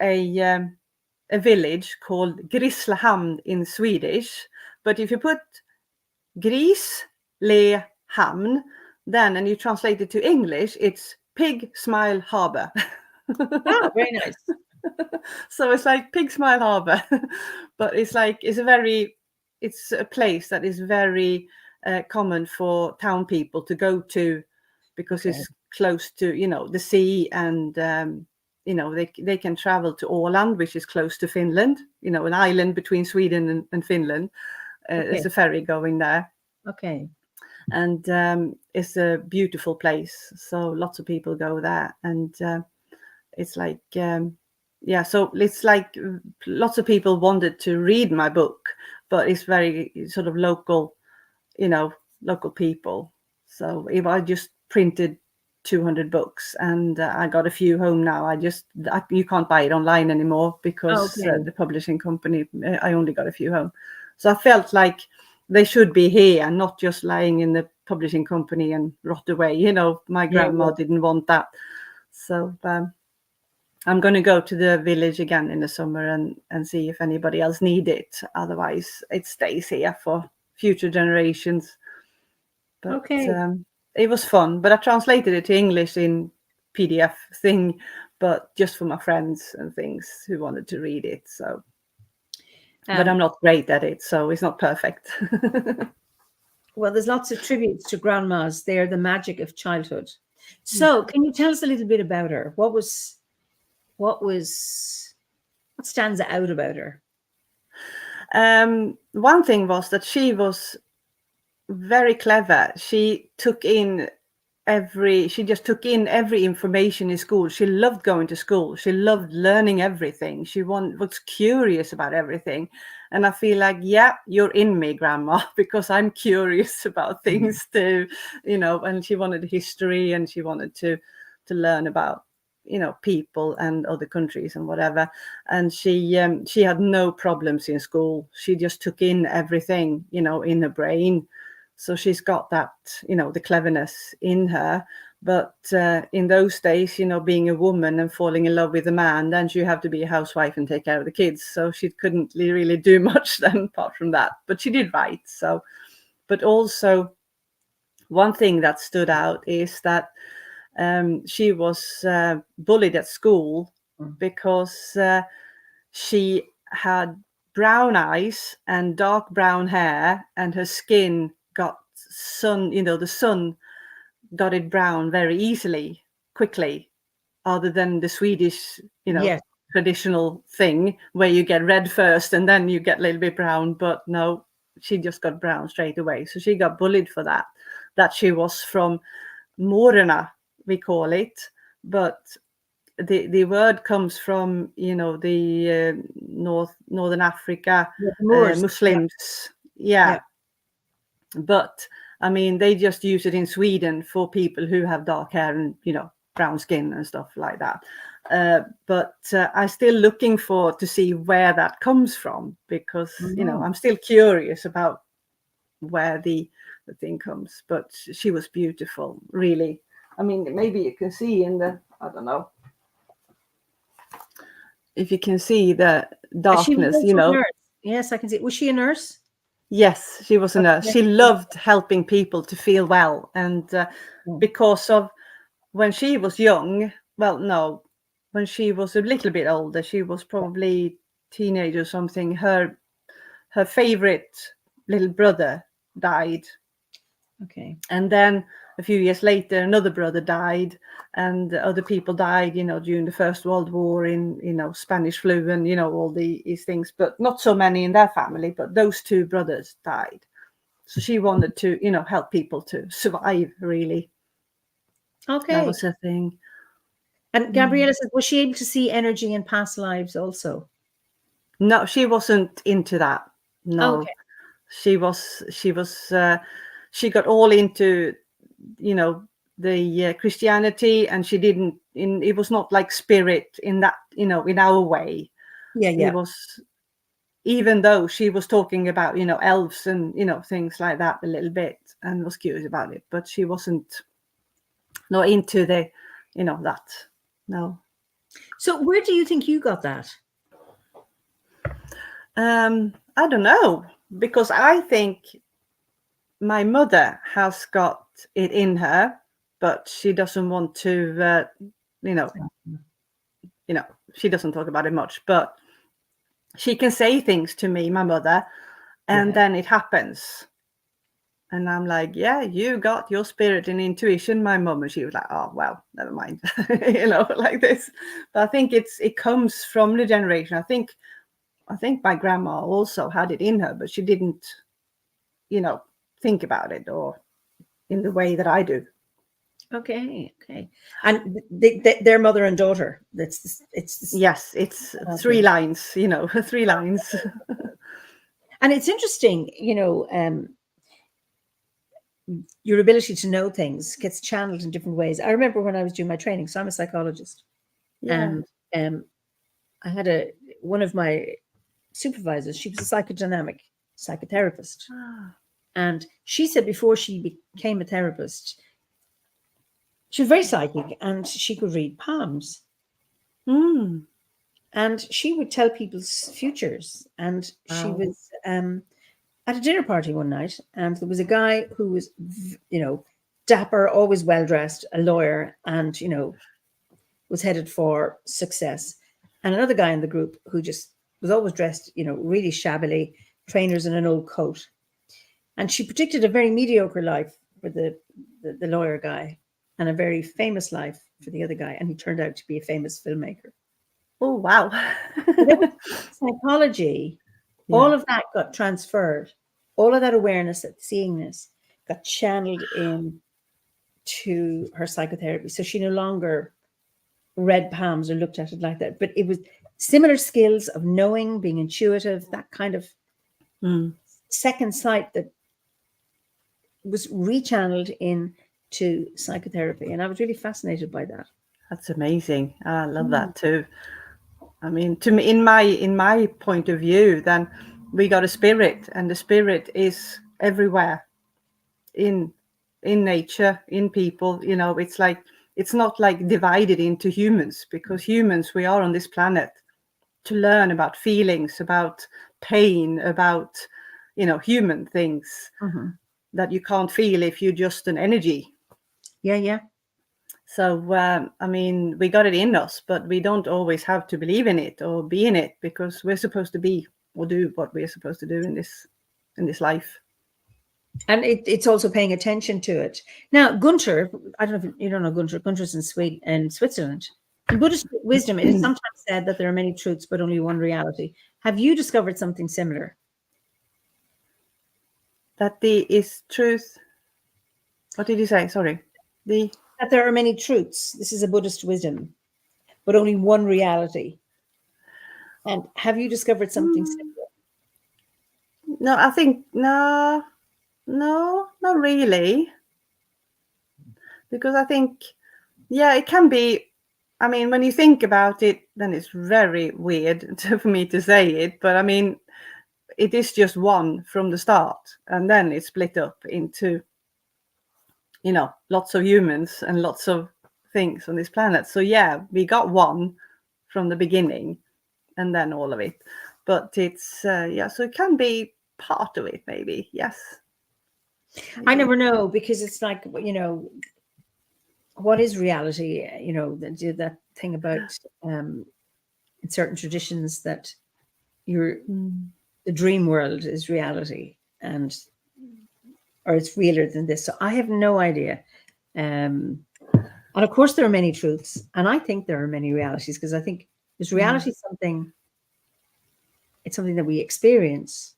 Speaker 2: a village called Grisslehamn in Swedish, but if you put Grisslehamn, then and you translate it to English, it's Pig Smile Harbor.
Speaker 3: Very nice.
Speaker 2: So it's like Pig Smile Harbor, but it's a place that is very common for town people to go to, because it's close to the sea, and they can travel to Åland, which is close to Finland, an island between Sweden and Finland. There's a ferry going there. And it's a beautiful place, so lots of people go there, and it's like so it's like lots of people wanted to read my book, but it's very sort of local people. So if I just printed 200 books, and I got a few home now, you can't buy it online anymore, because the publishing company, I only got a few home. So I felt like they should be here and not just lying in the publishing company and rot away. My grandma didn't want that. So I'm going to go to the village again in the summer and see if anybody else need it. Otherwise, it stays here for future generations. But it was fun. But I translated it to English in PDF thing, but just for my friends and things who wanted to read it. So, but I'm not great at it, so it's not perfect.
Speaker 3: Well, there's lots of tributes to grandmas. They're the magic of childhood. So, can you tell us a little bit about her? What stands out about her?
Speaker 2: One thing was that she was very clever. She took in she just took in every information in school. She loved going to school. She loved learning everything. She was curious about everything. And I feel like, yeah, you're in me, Grandma, because I'm curious about things too, and she wanted history, and she wanted to learn about, people and other countries and whatever. And she had no problems in school. She just took in everything, in her brain. So she's got that, the cleverness in her. But in those days, being a woman and falling in love with a man, then you have to be a housewife and take care of the kids. So she couldn't really do much then apart from that. But she did write. So, but also one thing that stood out is that she was bullied at school because she had brown eyes and dark brown hair, and her skin got the sun got it brown very easily, quickly, other than the Swedish,
Speaker 3: Yes.
Speaker 2: traditional thing where you get red first and then you get a little bit brown. But no, she just got brown straight away. So she got bullied for that she was from Morena, we call it. But the word comes from, the Northern Africa, Muslims. Yeah. But I mean, they just use it in Sweden for people who have dark hair and, brown skin and stuff like that. But I'm still looking to see where that comes from, because, I'm still curious about where the thing comes. But she was beautiful, really. I mean, maybe you can see I don't know if you can see the darkness,
Speaker 3: Yes, I can see. Was she a nurse?
Speaker 2: Yes, she was a nurse. She loved helping people to feel well. And because of when she was young, when she was a little bit older, she was probably teenage or something, her favorite little brother died.
Speaker 3: Okay.
Speaker 2: And then a few years later, another brother died, and other people died, during the First World War, in, Spanish flu and, all these things, but not so many in their family, but those two brothers died. So she wanted to, help people to survive, really.
Speaker 3: Okay.
Speaker 2: That was her thing.
Speaker 3: And Gabriella says, was she able to see energy in past lives also?
Speaker 2: No, she wasn't into that. No.
Speaker 3: Okay.
Speaker 2: She got all into, the Christianity, and she didn't, it was not like spirit in that, in our way.
Speaker 3: Yeah.
Speaker 2: It was, even though she was talking about, elves and, things like that a little bit, and was curious about it, but she wasn't into the, that. No.
Speaker 3: So where do you think you got that?
Speaker 2: I don't know, because I think my mother has got it in her, but she doesn't want to, she doesn't talk about it much, but she can say things to me, my mother, and then it happens. And I'm like, yeah, you got your spirit and intuition, my mom. And she was like, oh, well, never mind, like this. But I think it comes from the generation. I think my grandma also had it in her, but she didn't, think about it or in the way that I do.
Speaker 3: Okay. And their mother and daughter. Yes,
Speaker 2: it's 3 lines, 3 lines.
Speaker 3: And it's interesting, your ability to know things gets channeled in different ways. I remember when I was doing my training, so I'm a psychologist, and I had one of my supervisors. She was a psychodynamic psychotherapist, and she said before she became a therapist, she was very psychic and she could read palms. And she would tell people's futures. And she was at a dinner party one night, and there was a guy who was, dapper, always well-dressed, a lawyer, and, was headed for success. And another guy in the group who just was always dressed, really shabbily, trainers in an old coat. And she predicted a very mediocre life for the lawyer guy and a very famous life for the other guy. And he turned out to be a famous filmmaker.
Speaker 2: Oh, wow.
Speaker 3: Psychology, all of that got transferred. All of that awareness, that seeingness got channeled in to her psychotherapy. So she no longer read palms or looked at it like that. But it was similar skills of knowing, being intuitive, that kind of second sight that was rechanneled into psychotherapy. And I was really fascinated by that.
Speaker 2: That's amazing. I love that too. I mean, to me, in my point of view, then we got a spirit, and the spirit is everywhere in nature, in people. You know, it's like, it's not like divided into humans, because humans, we are on this planet to learn about feelings, about pain, about, you know, human things that you can't feel if you're just an energy.
Speaker 3: Yeah.
Speaker 2: So, I mean, we got it in us, but we don't always have to believe in it or be in it, because we're supposed to be or do what we're supposed to do in this life.
Speaker 3: And it's also paying attention to it. Now, Gunther, I don't know if you don't know Gunther. Gunther's in Switzerland. In Buddhist wisdom, it is sometimes said that there are many truths, but only one reality. Have you discovered something similar?
Speaker 2: That the is truth. What did you say? Sorry.
Speaker 3: That there are many truths. This is a Buddhist wisdom, but only one reality. And have you discovered something similar?
Speaker 2: No, I think no, not really. Because I think, yeah, it can be. I mean, when you think about it, then it's very weird for me to say it. But I mean, it is just one from the start, and then it's split up into, you know, lots of humans and lots of things on this planet. So yeah, we got one from the beginning, and then all of it. But it's yeah, so it can be part of it, maybe. Yes.
Speaker 3: Maybe. I never know, because it's like, you know, what is reality? You know, that thing about in certain traditions that the dream world is reality, or it's realer than this. So I have no idea. And of course there are many truths, and I think there are many realities, because I think there's reality something, it's something that we experience,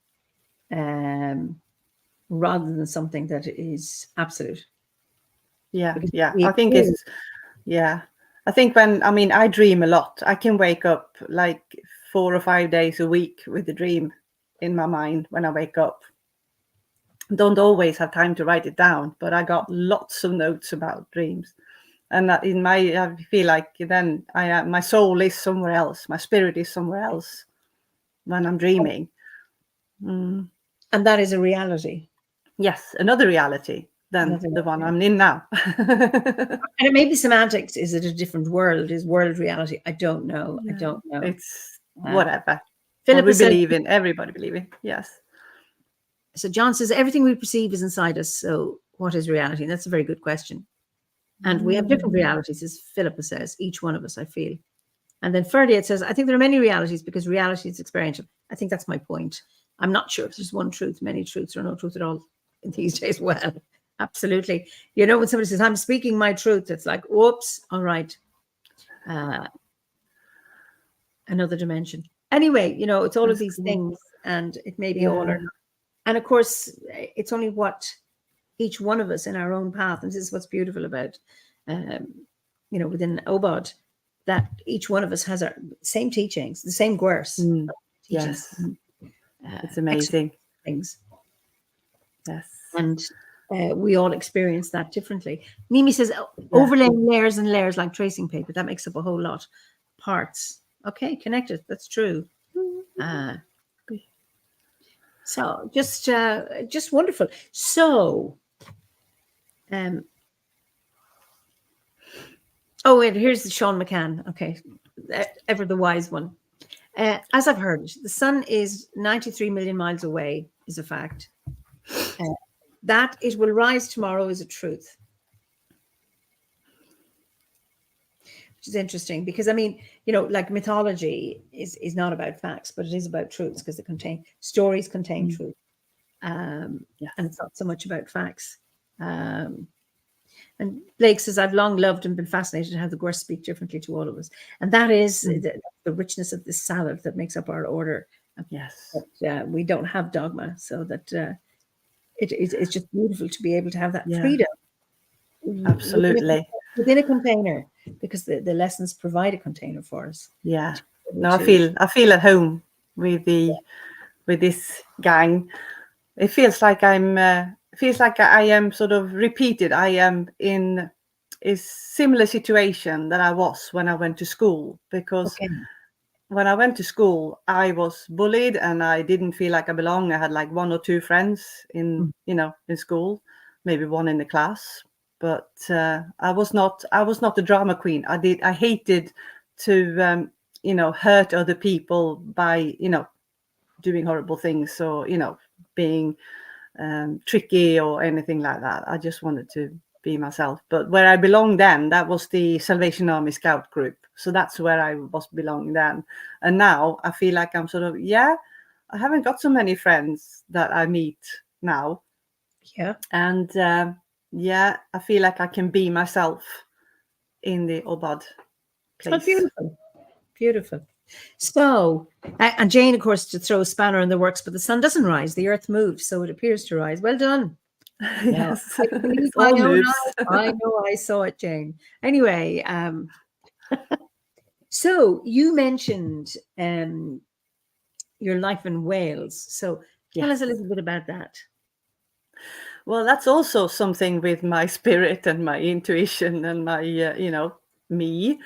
Speaker 3: rather than something that is absolute.
Speaker 2: Yeah. I think it's, yeah. I think I dream a lot. I can wake up like 4 or 5 days a week with a dream in my mind when I wake up. Don't always have time to write it down, but I got lots of notes about dreams. And I feel like then my soul is somewhere else. My spirit is somewhere else when I'm dreaming.
Speaker 3: And that is a reality.
Speaker 2: Yes, another reality than the one I'm in now.
Speaker 3: And it may be semantics. Is it a different world? Is world reality? I don't know. I don't know.
Speaker 2: It's whatever.
Speaker 3: Philip,
Speaker 2: we believe in, everybody believe in. Yes.
Speaker 3: So John says, everything we perceive is inside us. So what is reality? And that's a very good question. And we have different realities, as Philippa says, each one of us, I feel. And then Ferdiet says, I think there are many realities, because reality is experiential. I think that's my point. I'm not sure if there's one truth, many truths, or no truth at all in these days. Well, absolutely. You know, when somebody says, I'm speaking my truth, it's like, whoops, all right. Another dimension. Anyway, you know, it's all of these things, and it may be all or not. And of course, it's only what each one of us in our own path, and this is what's beautiful about, you know, within Obod, that each one of us has our same teachings, the same gwers.
Speaker 2: Yes. It's amazing.
Speaker 3: Things.
Speaker 2: Yes.
Speaker 3: And we all experience that differently. Mimi says, overlaying layers and layers like tracing paper, that makes up a whole lot. Parts. Okay, connected. That's true. So just wonderful. So, oh wait, here's Sean McCann. Okay, ever the wise one. As I've heard, the sun is 93 million miles away is a fact. That it will rise tomorrow is a truth. Which is interesting, because I mean, you know, like mythology is not about facts, but it is about truths, because stories contain truth. And it's not so much about facts. And Blake says, I've long loved and been fascinated how the Gwers speak differently to all of us. And that is the richness of this salad that makes up our order.
Speaker 2: Yes.
Speaker 3: But, we don't have dogma, so that it's just beautiful to be able to have that freedom.
Speaker 2: Absolutely.
Speaker 3: within a container, because the lessons provide a container for us.
Speaker 2: Yeah.
Speaker 3: Able
Speaker 2: No, I
Speaker 3: to-
Speaker 2: feel at home with this gang. It feels like I am sort of repeated. I am in a similar situation that I was when I went to school, because
Speaker 3: Okay.
Speaker 2: when I went to school, I was bullied and I didn't feel like I belonged. I had like one or two friends in school, maybe one in the class, but I was not a drama queen. I hated to hurt other people by doing horrible things, or being tricky or anything like that. I just wanted to be myself. But where I belonged then, that was the Salvation Army Scout group. So that's where I was belonging then. And now I feel like I'm sort of, I haven't got so many friends that I meet now.
Speaker 3: Yeah.
Speaker 2: And I feel like I can be myself in the Obad place.
Speaker 3: Oh, beautiful. Beautiful. So, and Jane, of course, to throw a spanner in the works, but the sun doesn't rise, the earth moves, so it appears to rise. Well done.
Speaker 2: Yes,
Speaker 3: I believe
Speaker 2: it's all
Speaker 3: my own
Speaker 2: moves.
Speaker 3: eyes. I know I saw it, Jane. Anyway, so you mentioned your life in Wales. So tell us a little bit about that.
Speaker 2: Well, that's also something with my spirit and my intuition and my, me.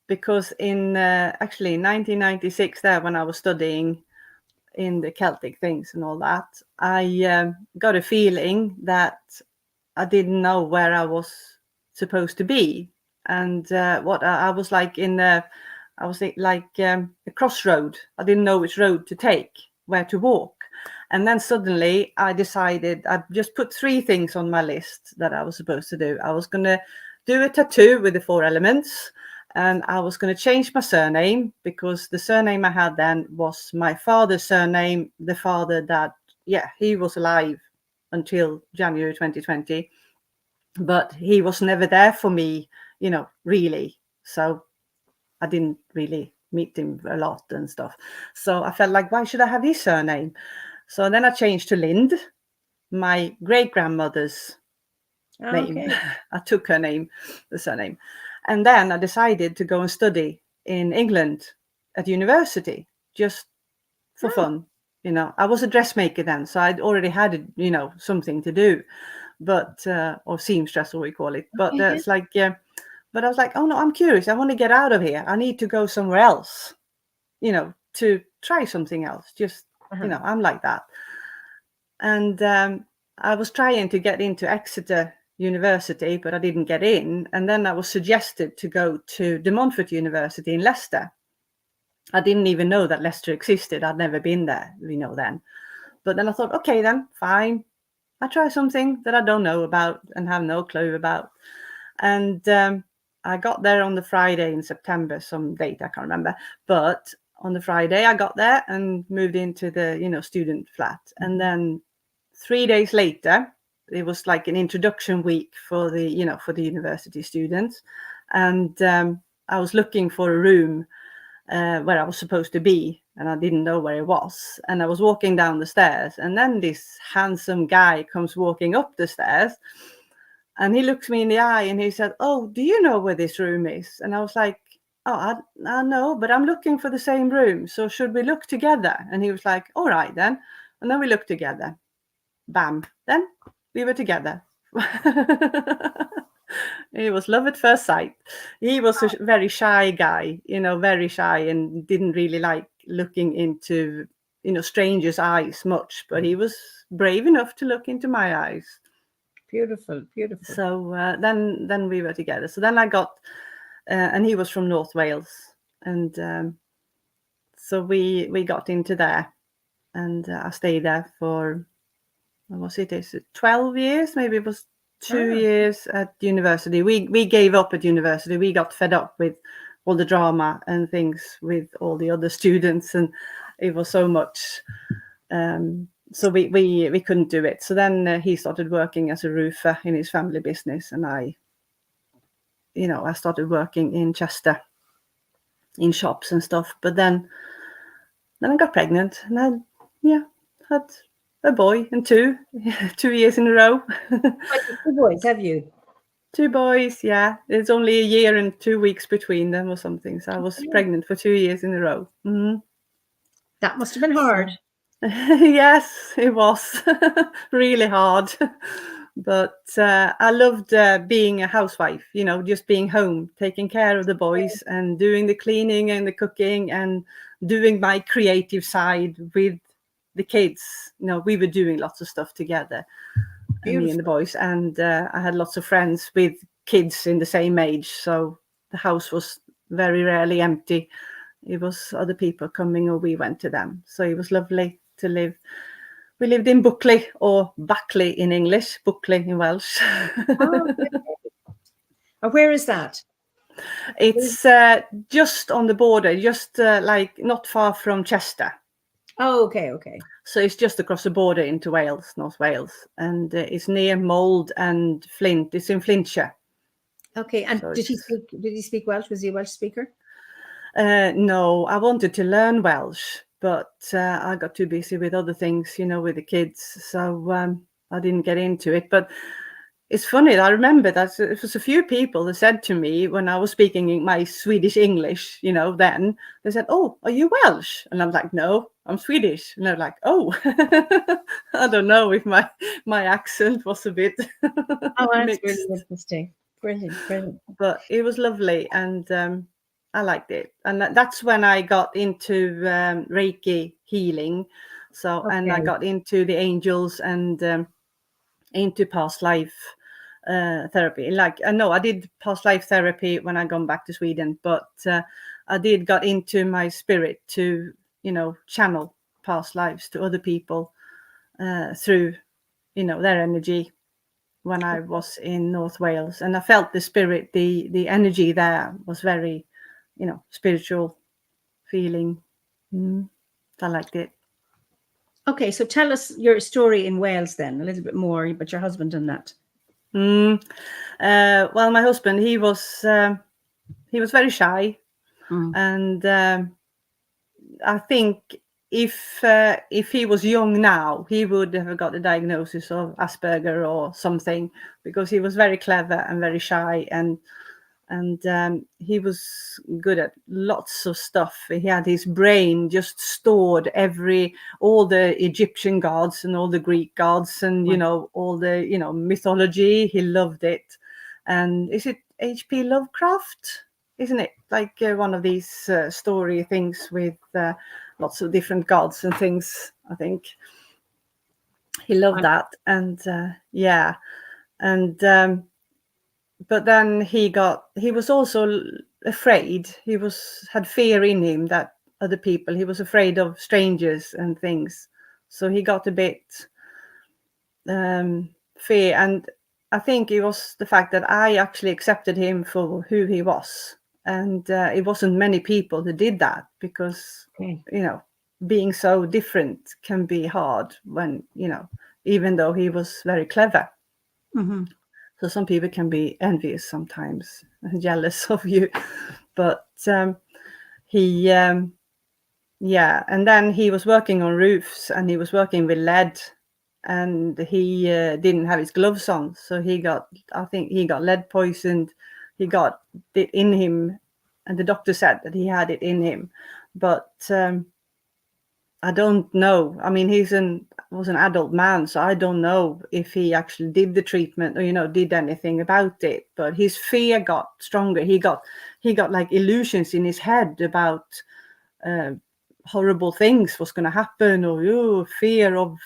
Speaker 2: Because in actually 1996, there when I was studying in the Celtic things and all that, I got a feeling that I didn't know where I was supposed to be, and what I was like I was like a crossroad. I didn't know which road to take, where to walk. And then suddenly I decided, I just put 3 things on my list that I was supposed to do. I was going to do a tattoo with the 4 elements, and I was going to change my surname, because the surname I had then was my father's surname, the father that, he was alive until January 2020, but he was never there for me, really. So I didn't really meet him a lot and stuff. So I felt like, why should I have his surname? So then I changed to Lind, my great-grandmother's name. I took her name, the surname. And then I decided to go and study in England at university, just for fun. I was a dressmaker then, so I'd already had, something to do, but, or seamstress, or we call it. But it's like, but I was like, oh no, I'm curious. I want to get out of here. I need to go somewhere else, to try something else. Just, I'm like that. And I was trying to get into Exeter University, but I didn't get in. And then I was suggested to go to De Montfort University in Leicester. I didn't even know that Leicester existed. I'd never been there, then. But then I thought, okay, then fine. I try something that I don't know about and have no clue about. And I got there on the Friday in September, some date I can't remember. But on the Friday, I got there and moved into the, student flat. And then 3 days later, it was like an introduction week for the, for the university students. And I was looking for a room where I was supposed to be, and I didn't know where it was. And I was walking down the stairs, and then this handsome guy comes walking up the stairs, and he looks me in the eye and he said, "Oh, do you know where this room is?" And I was like, "Oh, I know, but I'm looking for the same room. So should we look together?" And he was like, "All right then." And then we looked together. Bam. Then we were together. It was love at first sight. He was a very shy guy, very shy, and didn't really like looking into, strangers' eyes much, but he was brave enough to look into my eyes.
Speaker 3: Beautiful.
Speaker 2: So then we were together. So then I got, and he was from North Wales, and so we got into there, and I stayed there for, what was it? Is it 12 years? Maybe it was 2 years at university. We gave up at university. We got fed up with all the drama and things with all the other students, and it was so much. So we couldn't do it. So then he started working as a roofer in his family business, and I started working in Chester in shops and stuff. But then I got pregnant, and I had A boy and 2 years in a row.
Speaker 3: Like, 2 boys, have you?
Speaker 2: 2 boys, yeah. It's only a year and 2 weeks between them or something. So I was pregnant for 2 years in a row.
Speaker 3: That must have been hard.
Speaker 2: Yes, it was really hard. But I loved being a housewife, just being home, taking care of the boys and doing the cleaning and the cooking and doing my creative side with the kids. We were doing lots of stuff together, me and the boys. And I had lots of friends with kids in the same age. So the house was very rarely empty. It was other people coming or we went to them. So it was lovely to live. We lived in Buckley, or Buckley in English, Buckley in Welsh.
Speaker 3: Oh, okay. Where is that?
Speaker 2: It's just on the border, just like not far from Chester.
Speaker 3: Oh, okay, okay.
Speaker 2: So it's just across the border into Wales, North Wales. And it's near Mold and Flint. It's in Flintshire.
Speaker 3: Okay, and
Speaker 2: So
Speaker 3: did he speak Welsh? Was he a Welsh speaker?
Speaker 2: No, I wanted to learn Welsh, but I got too busy with other things, with the kids. So I didn't get into it. But it's funny, I remember that it was a few people that said to me when I was speaking my Swedish English, then they said, "Oh, are you Welsh?" And I'm like, "No, I'm Swedish." And they're like, "Oh," I don't know if my accent was a bit
Speaker 3: Oh, that's
Speaker 2: mixed.
Speaker 3: really interesting. Brilliant.
Speaker 2: But it was lovely, and I liked it. And that's when I got into Reiki healing. So, and I
Speaker 3: Okay.
Speaker 2: got into the angels and into past life therapy. I did past life therapy when I gone back to Sweden, but I did got into my spirit to, channel past lives to other people through, their energy when I was in North Wales. And I felt the spirit, the energy there was very, spiritual feeling. I liked it.
Speaker 3: Okay, so tell us your story in Wales then, a little bit more about your husband and that.
Speaker 2: Well, my husband, he was very shy, and I think if he was young now, he would have got a diagnosis of Asperger or something, because he was very clever and very shy, and he was good at lots of stuff. He had his brain just stored all the Egyptian gods and all the Greek gods and all the mythology. He loved it. And is it H.P. Lovecraft? Isn't it like one of these story things with lots of different gods and things? I think he loved that. And yeah, and but then he was also afraid. He had fear in him that other people, he was afraid of strangers and things. So he got a bit fear. And I think it was the fact that I actually accepted him for who he was. And it wasn't many people who did that, because, being so different can be hard when, even though he was very clever.
Speaker 3: Mm-hmm.
Speaker 2: So some people can be envious sometimes and jealous of you. But he, and then he was working on roofs and he was working with lead, and he didn't have his gloves on. So I think he got lead poisoned. He got it in him, and the doctor said that he had it in him. But I don't know. I mean, was an adult man, so I don't know if he actually did the treatment or did anything about it. But his fear got stronger. He got like illusions in his head about horrible things was going to happen, or fear of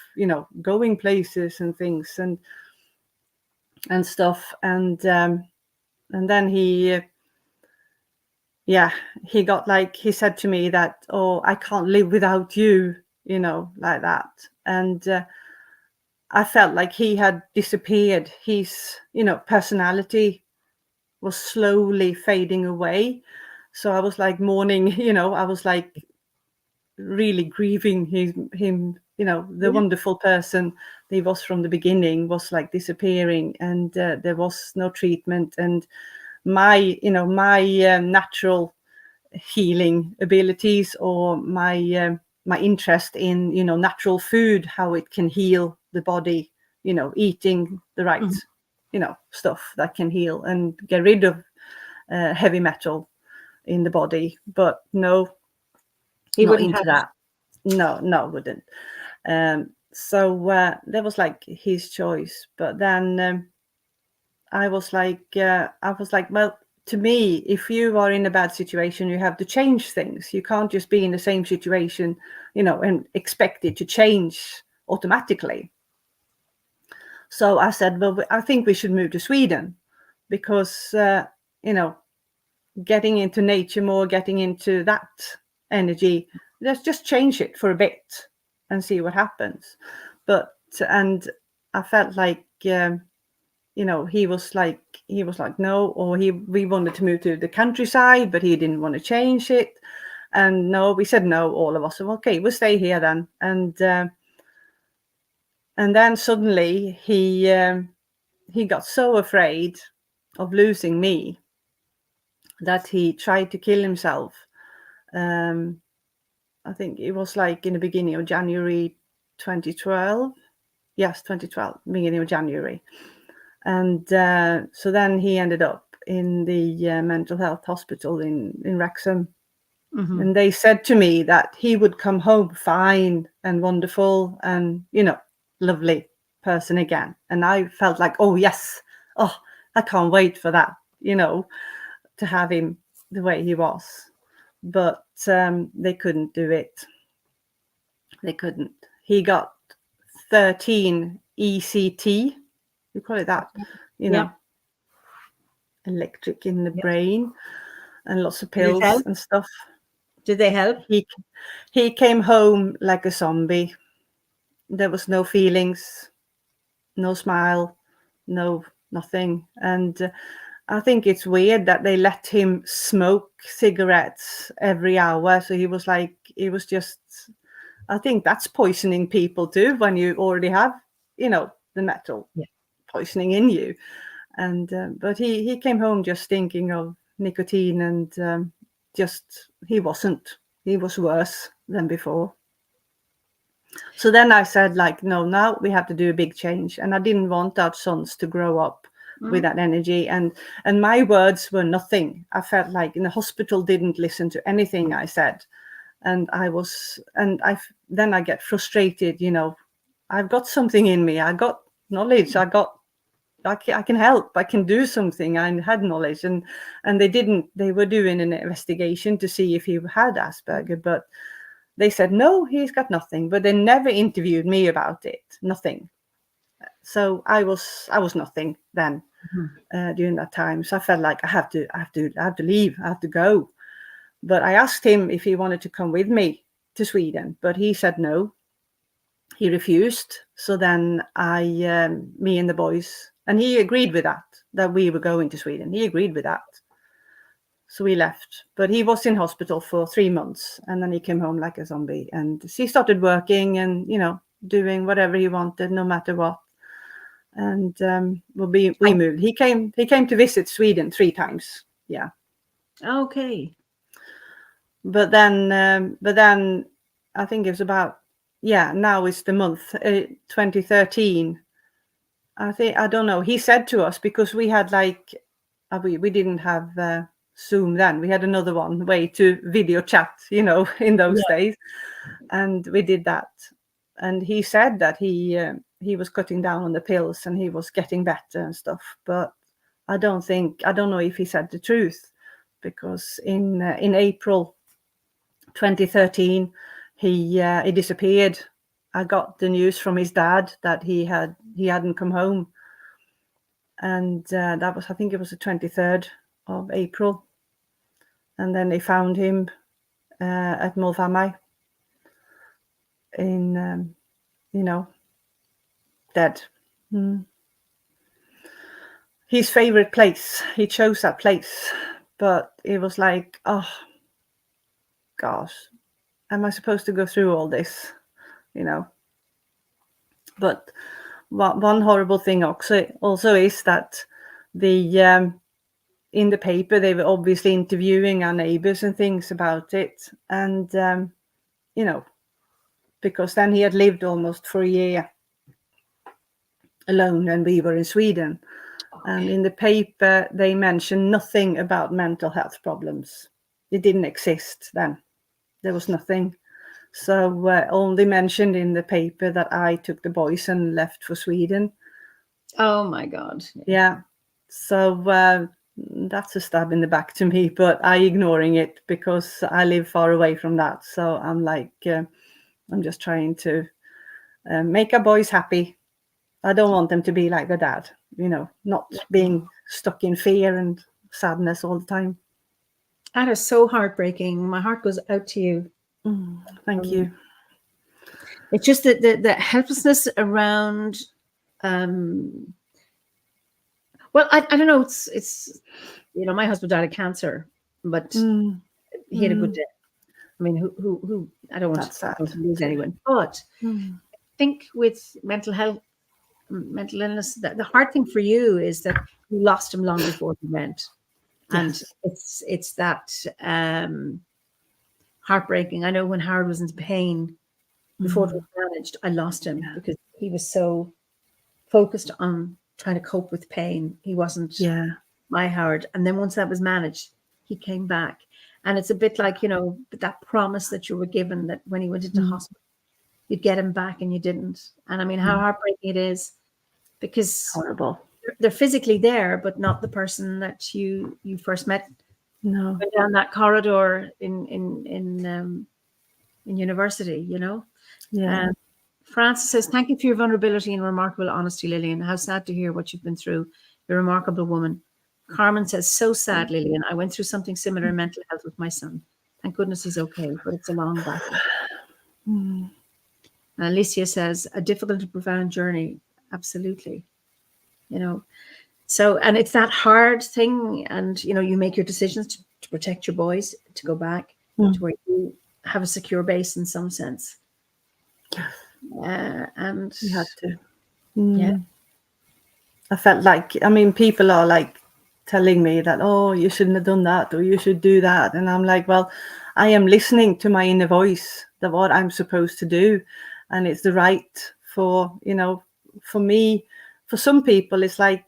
Speaker 2: going places and things and stuff. And then he got like, he said to me that, "Oh, I can't live without you," like that. And I felt like he had disappeared. His, personality was slowly fading away. So I was like mourning, I was like really grieving him, the wonderful person he was from the beginning was like disappearing, and there was no treatment. And my natural healing abilities, or my my interest in, you know, natural food, how it can heal the body, you know, eating the right, you know, stuff that can heal and get rid of heavy metal in the body. But no,
Speaker 1: He
Speaker 2: not
Speaker 1: wouldn't
Speaker 2: into
Speaker 1: have
Speaker 2: that. No, wouldn't. So that was like his choice. But then I was like, well, to me, if you are in a bad situation, you have to change things. You can't just be in the same situation, you know, and expect it to change automatically. So I said, well, I think we should move to Sweden because, you know, getting into nature more, getting into that energy, let's just change it for a bit and see what happens. And I felt like, you know, he was like no, or we wanted to move to the countryside, but he didn't want to change it. And no, we said no, all of us. So, okay, we'll stay here then. And then suddenly he got so afraid of losing me that he tried to kill himself. I think it was like in the beginning of January 2012. Yes, 2012, beginning of January. And so then he ended up in the mental health hospital in Wrexham. And they said to me that he would come home fine and wonderful and, you know, lovely person again. And I felt like, oh, yes. Oh, I can't wait for that, you know, to have him the way he was. But they couldn't do it. They couldn't. He got 13 ECT. You call it that, you know, electric in the brain, and lots of pills and stuff.
Speaker 3: Did they help?
Speaker 2: He came home like a zombie. There was no feelings, no smile, no nothing. And I think it's weird that they let him smoke cigarettes every hour. So he was just, I think that's poisoning people too, when you already have, you know, the metal poisoning in you. And but he came home just thinking of nicotine, and he was worse than before. So then I said, like, no, now we have to do a big change. And I didn't want our sons to grow up with that energy. And my words were nothing. I felt like in the hospital didn't listen to anything I said. And then I get frustrated, you know, I've got something in me. I got knowledge. I can help. I can do something. I had knowledge, and they were doing an investigation to see if he had Asperger, but they said, no, he's got nothing, but they never interviewed me about it. Nothing. So I was nothing then during that time. So I felt like I have to leave. I have to go. But I asked him if he wanted to come with me to Sweden, but he said no. He refused. So then me and the boys, and he agreed with that we were going to Sweden. He agreed with that. So we left, but he was in hospital for 3 months, and then he came home like a zombie, and he started working and, you know, doing whatever he wanted, no matter what. And we moved. He came to visit Sweden 3 times. Yeah.
Speaker 3: Okay.
Speaker 2: But then I think it was about, now it's the month 2013. I don't know. He said to us, because we had like we didn't have Zoom then. We had another way to video chat, you know, in those days, and we did that. And he said that he was cutting down on the pills and he was getting better and stuff. But I don't know if he said the truth, because in April 2013 he disappeared. I got the news from his dad that he hadn't come home, and that was, I think it was the 23rd of April, and then they found him at Mulvamai in you know, dead. His favorite place. He chose that place, but it was like, oh gosh, am I supposed to go through all this, you know? But one horrible thing also is that the in the paper they were obviously interviewing our neighbors and things about it, and you know, because then he had lived almost for a year alone, and we were in Sweden. And in the paper, they mentioned nothing about mental health problems. It didn't exist then. There was nothing. So only mentioned in the paper that I took the boys and left for Sweden.
Speaker 3: Oh my God.
Speaker 2: Yeah. So that's a stab in the back to me, but I ignoring it because I live far away from that. So I'm like, I'm just trying to make our boys happy. I don't want them to be like their dad, not being stuck in fear and sadness all the time.
Speaker 3: That is so heartbreaking. My heart goes out to you.
Speaker 2: Thank you.
Speaker 3: It's just that the helplessness around, well, I don't know. It's my husband died of cancer, but he had a good day. I mean, who I don't want to lose anyone, but I think with mental illness, the hard thing for you is that you lost him long before he went. And it's that heartbreaking. I know when Howard was in pain before it was managed, I lost him because he was so focused on trying to cope with pain. He wasn't my Howard. And then once that was managed, he came back. And it's a bit like, that promise that you were given that when he went into hospital, you'd get him back and you didn't. And I mean, how heartbreaking it is, because
Speaker 2: horrible.
Speaker 3: They're physically there, but not the person that you first met.
Speaker 2: No.
Speaker 3: Down that corridor in university,
Speaker 2: Yeah.
Speaker 3: Francis says, thank you for your vulnerability and remarkable honesty, Lillian. How sad to hear what you've been through. You're a remarkable woman. Carmen says, so sad, Lillian. I went through something similar in mental health with my son. Thank goodness he's okay, but it's a long battle. Alicia says, a difficult and profound journey. Absolutely. So, and it's that hard thing. And, you make your decisions to protect your boys, to go back to where you have a secure base in some sense. And
Speaker 2: you had to.
Speaker 3: Yeah.
Speaker 2: I felt like, people are like telling me that, oh, you shouldn't have done that, or you should do that. And I'm like, well, I am listening to my inner voice, that what I'm supposed to do. And it's the right for me. For some people, it's like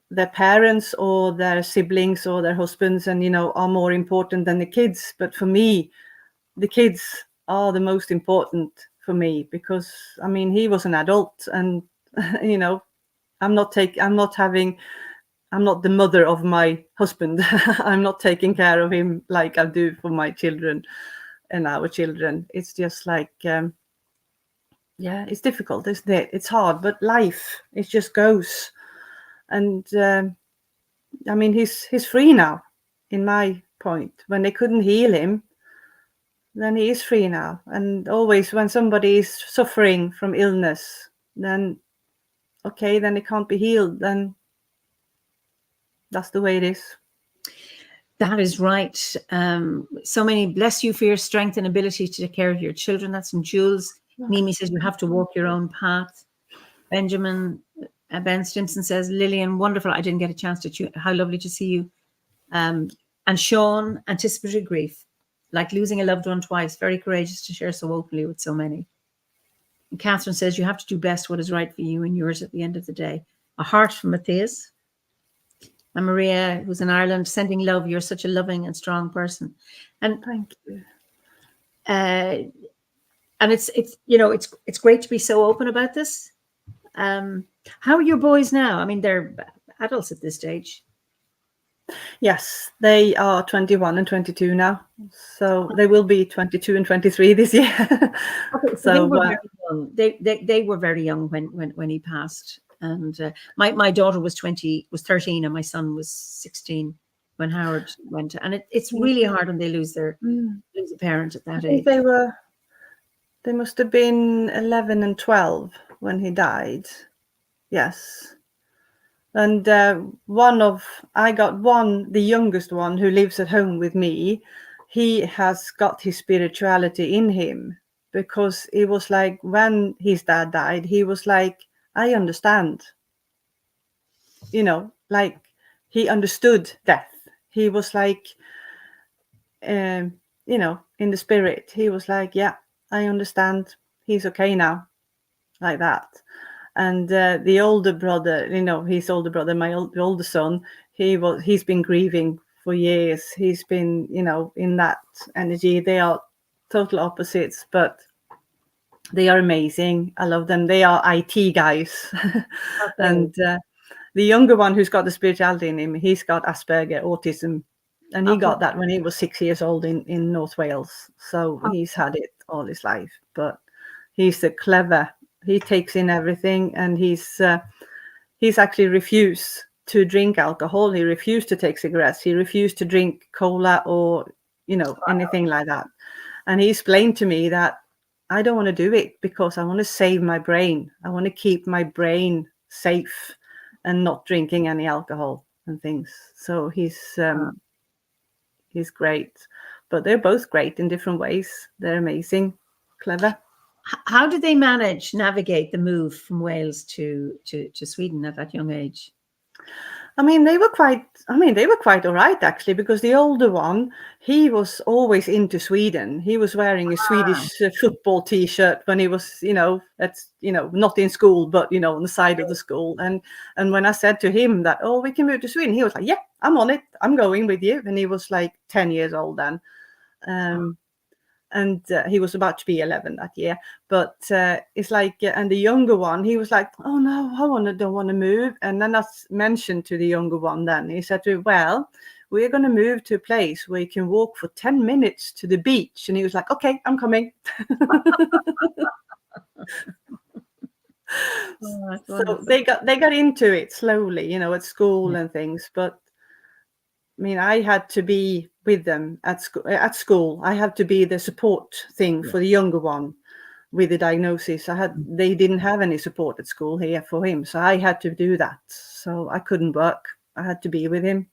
Speaker 2: their parents or their siblings or their husbands and, are more important than the kids. But for me, the kids are the most important for me because, he was an adult and, I'm not the mother of my husband. I'm not taking care of him like I do for my children and our children. It's just like, it's difficult, isn't it? It's hard, but life, it just goes. And he's free now, in my point. When they couldn't heal him, then he is free now. And always when somebody is suffering from illness, then then it can't be healed. Then that's the way it is.
Speaker 3: That is right. So many bless you for your strength and ability to take care of your children. That's from Jules. Mimi says you have to walk your own path. Ben Stimson says, Lillian, wonderful. I didn't get a chance to how lovely to see you. And Sean, anticipatory grief, like losing a loved one twice. Very courageous to share so openly with so many. And Catherine says you have to do best what is right for you and yours at the end of the day. A heart from Matthias. And Maria, who's in Ireland, sending love. You're such a loving and strong person. And
Speaker 2: thank you.
Speaker 3: And it's great to be so open about this. How are your boys now? They're adults at this stage.
Speaker 2: Yes, they are 21 and 22 now. So they will be 22 and 23 this year.
Speaker 3: Okay, so they were very young. They were very young when he passed. And my daughter was 13 and my son was 16 when Howard went. And it's really hard when they lose a parent at that age.
Speaker 2: They must have been 11 and 12 when he died. Yes. And the youngest one who lives at home with me, he has got his spirituality in him, because it was like when his dad died, he was like, I understand. Like he understood death. He was like, in the spirit, he was like, yeah, I understand. he's okay now, like that. And the older brother, his older brother, the older son, he's been grieving for years. He's been, in that energy. They are total opposites, but they are amazing. I love them. They are IT guys.
Speaker 3: Okay.
Speaker 2: And the younger one, who's got the spirituality in him, he's got Asperger, autism, and he got that when he was 6 years old in North Wales. So he's had it all his life. But he's clever. He takes in everything, and he's actually refused to drink alcohol. He refused to take cigarettes. He refused to drink cola or anything like that. And he explained to me that I don't want to do it because I want to save my brain. I want to keep my brain safe and not drinking any alcohol and things. So he's great. But they're both great in different ways. They're amazing, clever.
Speaker 3: How did they navigate the move from Wales to Sweden at that young age?
Speaker 2: I mean, they were quite all right, actually, because the older one, he was always into Sweden. He was wearing a Swedish football T-shirt when he was, not in school, but, on the side of the school. And when I said to him that, oh, we can move to Sweden, he was like, yeah, I'm on it. I'm going with you. And he was like 10 years old then. And he was about to be 11 that year. But it's like, and the younger one, he was like, oh no, I don't want to move. And then I mentioned to the younger one then, he said to me, well, we're going to move to a place where you can walk for 10 minutes to the beach. And he was like, okay, I'm coming. So they got into it slowly, at school and things. But I mean, I had to be with them at school. I had to be the support thing for the younger one with the diagnosis. They didn't have any support at school here for him, so I had to do that. So I couldn't work. I had to be with him.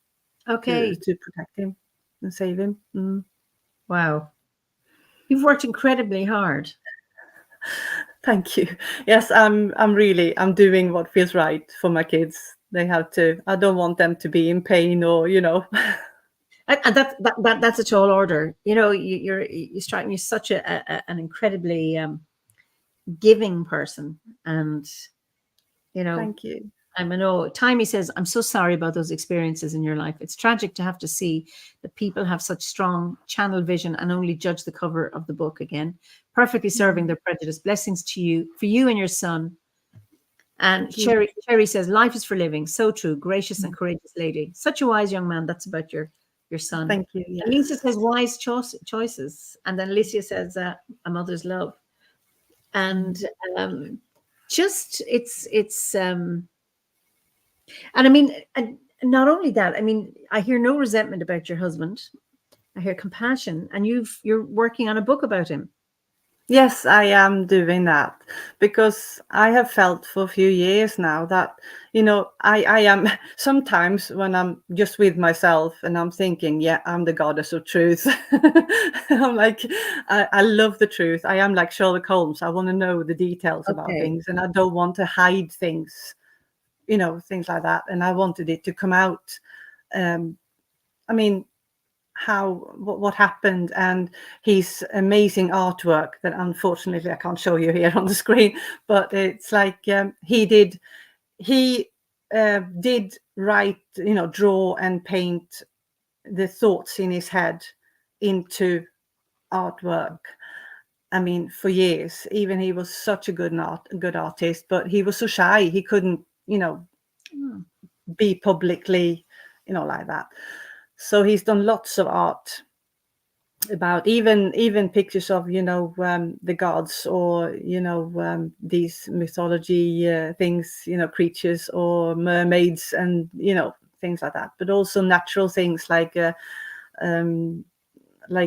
Speaker 3: Okay.
Speaker 2: To protect him and save him. Mm.
Speaker 3: Wow. You've worked incredibly hard.
Speaker 2: Thank you. Yes, I'm doing what feels right for my kids. They have to. I don't want them to be in pain or,
Speaker 3: And that's a tall order. You strike me as such an incredibly giving person, and
Speaker 2: Thank you.
Speaker 3: I know Timey says, I'm so sorry about those experiences in your life. It's tragic to have to see that people have such strong channel vision and only judge the cover of the book again, perfectly serving their prejudice. Blessings to you, for you and your son. And Cherry says, life is for living. So true. Gracious and courageous lady. Such a wise young man. That's about your son.
Speaker 2: Thank you. Yes.
Speaker 3: Lisa says, wise choices. And then Alicia says, a mother's love. And and I mean, and not only that, I mean, I hear no resentment about your husband. I hear compassion, and you're working on a book about him.
Speaker 2: Yes, I am doing that because I have felt for a few years now that, I am sometimes when I'm just with myself and I'm thinking, yeah, I'm the goddess of truth. I'm like, I love the truth. I am like Sherlock Holmes. I want to know the details about things, and I don't want to hide things, things like that. And I wanted it to come out. I mean, what happened, and his amazing artwork that unfortunately I can't show you here on the screen, but it's like he did write, draw and paint the thoughts in his head into artwork. I mean, for years. Even he was such a good artist, but he was so shy. He couldn't, be publicly, like that. So he's done lots of art about even pictures of, the gods or, these mythology things, creatures or mermaids and, things like that. But also natural things like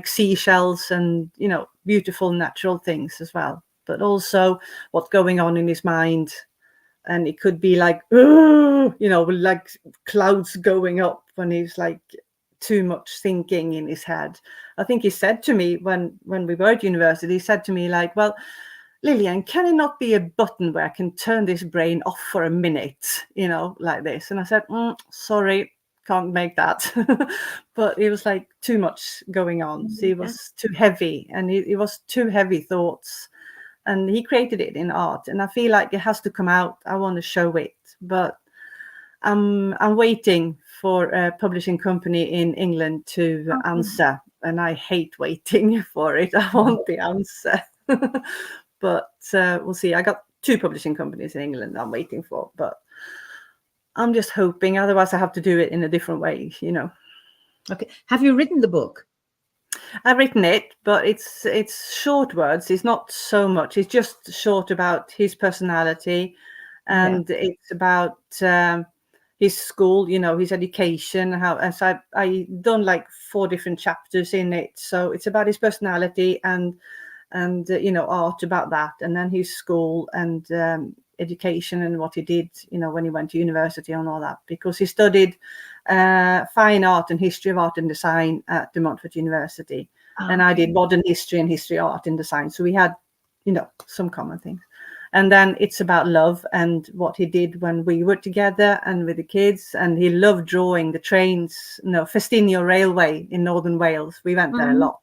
Speaker 2: seashells and, beautiful natural things as well. But also what's going on in his mind. And it could be like, like clouds going up when he's like too much thinking in his head. I think he said to me when we were at university, he said to me like, well, Lillian, can it not be a button where I can turn this brain off for a minute, like this? And I said, sorry, can't make that. But it was like too much going on. So it was too heavy, and it was too heavy thoughts. and he created it in art, and I feel like it has to come out. I want to show it, but I'm waiting for a publishing company in England to answer, and I hate waiting for it. I want the answer. But we'll see. I got 2 publishing companies in England I'm waiting for, but I'm just hoping. Otherwise, I have to do it in a different way, you know.
Speaker 3: Okay. Have you written the book?
Speaker 2: I've written it, but it's short words. It's not so much. It's just short about his personality, and it's about his school, you know, his education. How, as I done like 4 different chapters in it. So it's about his personality and you know, art, about that, and then his school and education and what he did, you know, when he went to university and all that, because he studied fine art and history of art and design at De Montfort University. And I did modern history and history of art and design. So we had, you know, some common things. And then it's about love and what he did when we were together and with the kids. And he loved drawing the trains, you know, Festinio Railway in Northern Wales. We went there a lot.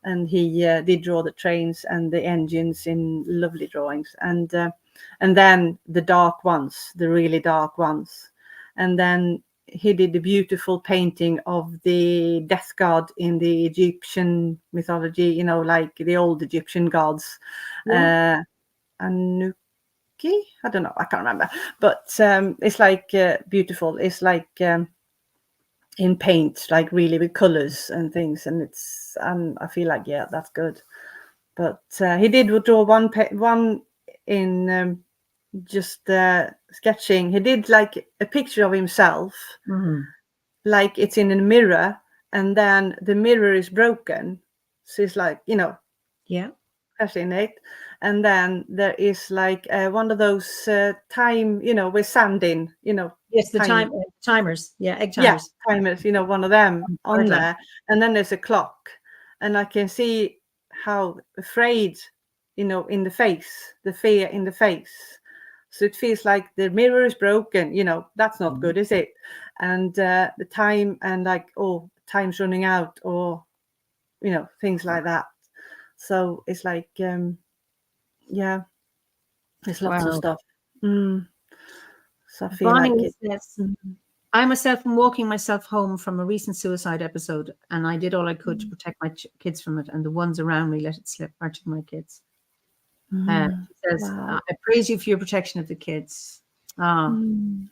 Speaker 2: And he did draw the trains and the engines in lovely drawings. And then the dark ones, the really dark ones. And then he did the beautiful painting of the death god in the Egyptian mythology, you know, like the old Egyptian gods. Anuki? I don't know. I can't remember. But it's like beautiful. It's like in paint, like really with colors and things. And it's, I feel like, yeah, that's good. But he did draw one in just sketching. He did like a picture of himself, like it's in a mirror, and then the mirror is broken. So it's like, you know, crashing it. And then there is like one of those time, you know, with sand in, you know.
Speaker 3: Yes, the timers. Yeah, egg timers.
Speaker 2: Yeah, timers, you know, one of them on there. And then there's a clock. And I can see how afraid, you know, in the face, the fear in the face. So it feels like the mirror is broken, you know, that's not good, is it? And the time and like, oh, time's running out, or, you know, things like that. So it's like, yeah, there's lots of stuff. So I feel
Speaker 3: Bonnie
Speaker 2: like
Speaker 3: says, I myself am walking myself home from a recent suicide episode, and I did all I could to protect my kids from it, and the ones around me let it slip, particularly my kids. She says, I praise you for your protection of the kids. Mimi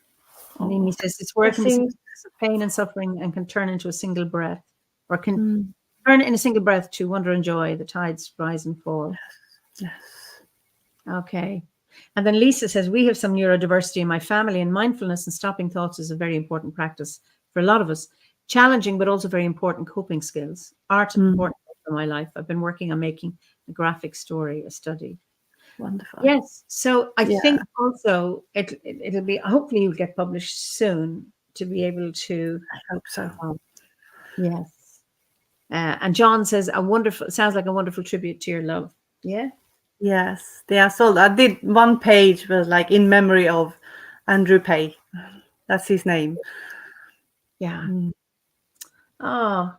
Speaker 3: says, it's working of pain and suffering and can turn into a single breath, or can turn in a single breath to wonder and joy. The tides rise and fall.
Speaker 2: Yes.
Speaker 3: Okay. And then Lisa says, we have some neurodiversity in my family, and mindfulness and stopping thoughts is a very important practice for a lot of us. Challenging, but also very important coping skills. Art is important for my life. I've been working on making a graphic story a study.
Speaker 2: Wonderful.
Speaker 3: Yes. So I think also it'll be, hopefully you'll get published soon to be able to.
Speaker 2: I hope so.
Speaker 3: Yes. And John says, sounds like a wonderful tribute to your love. Yeah.
Speaker 2: Yes, they are sold. I did one page was like in memory of Andrew Pay. That's his name.
Speaker 3: Yeah. Oh,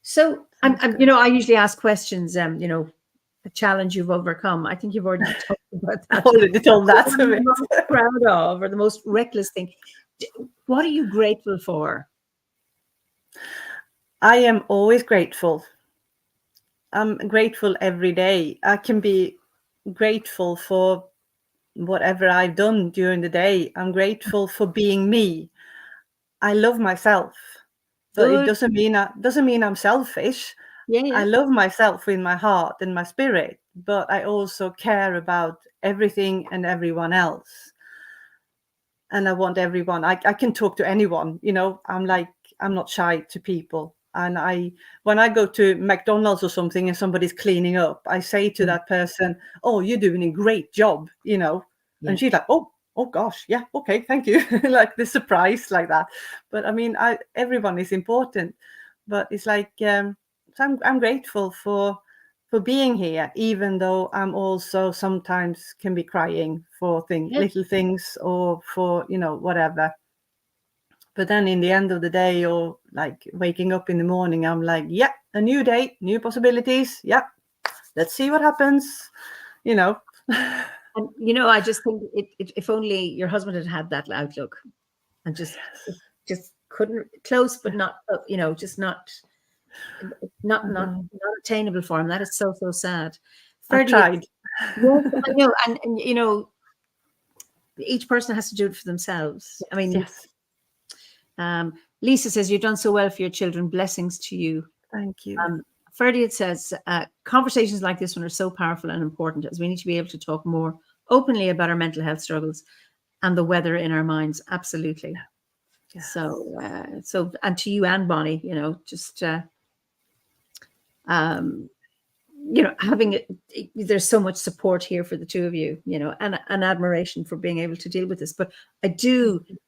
Speaker 3: so I'm you know, I usually ask questions, you know, a challenge you've overcome. I think you've already talked about that.
Speaker 2: I already told that to me.
Speaker 3: Most proud of, or the most reckless thing. What are you grateful for?
Speaker 2: I am always grateful. I'm grateful every day. I can be grateful for whatever I've done during the day. I'm grateful for being me. I love myself, but it doesn't mean I'm selfish. I love myself with my heart and my spirit, but I also care about everything and everyone else. And I want everyone. I can talk to anyone, you know. I'm not shy to people. And when I go to McDonald's or something and somebody's cleaning up, I say to that person, "Oh, you're doing a great job," you know. And she's like, "Oh gosh, yeah, okay, thank you." Like the surprise like that. But I mean, everyone is important. But it's like, so I'm grateful for being here, even though I'm also sometimes can be crying for little things, or for, you know, whatever. But then in the end of the day, or like waking up in the morning, I'm like, yeah, a new day, new possibilities. Yeah, let's see what happens. you know.
Speaker 3: And, you know, I just think if only your husband had had that outlook and just couldn't, close, but not, you know, just not attainable for him. That is so, so sad.
Speaker 2: I tried.
Speaker 3: Yes, I know. And, you know, each person has to do it for themselves. I mean,
Speaker 2: yes.
Speaker 3: Lisa says, you've done so well for your children. Blessings to you.
Speaker 2: Thank you.
Speaker 3: Ferdiet says, conversations like this one are so powerful and important, as we need to be able to talk more openly about our mental health struggles and the weather in our minds. Absolutely. Yes. So, and to you and Bonnie, you know, just, you know, having it, there's so much support here for the two of you, you know, and admiration for being able to deal with this. But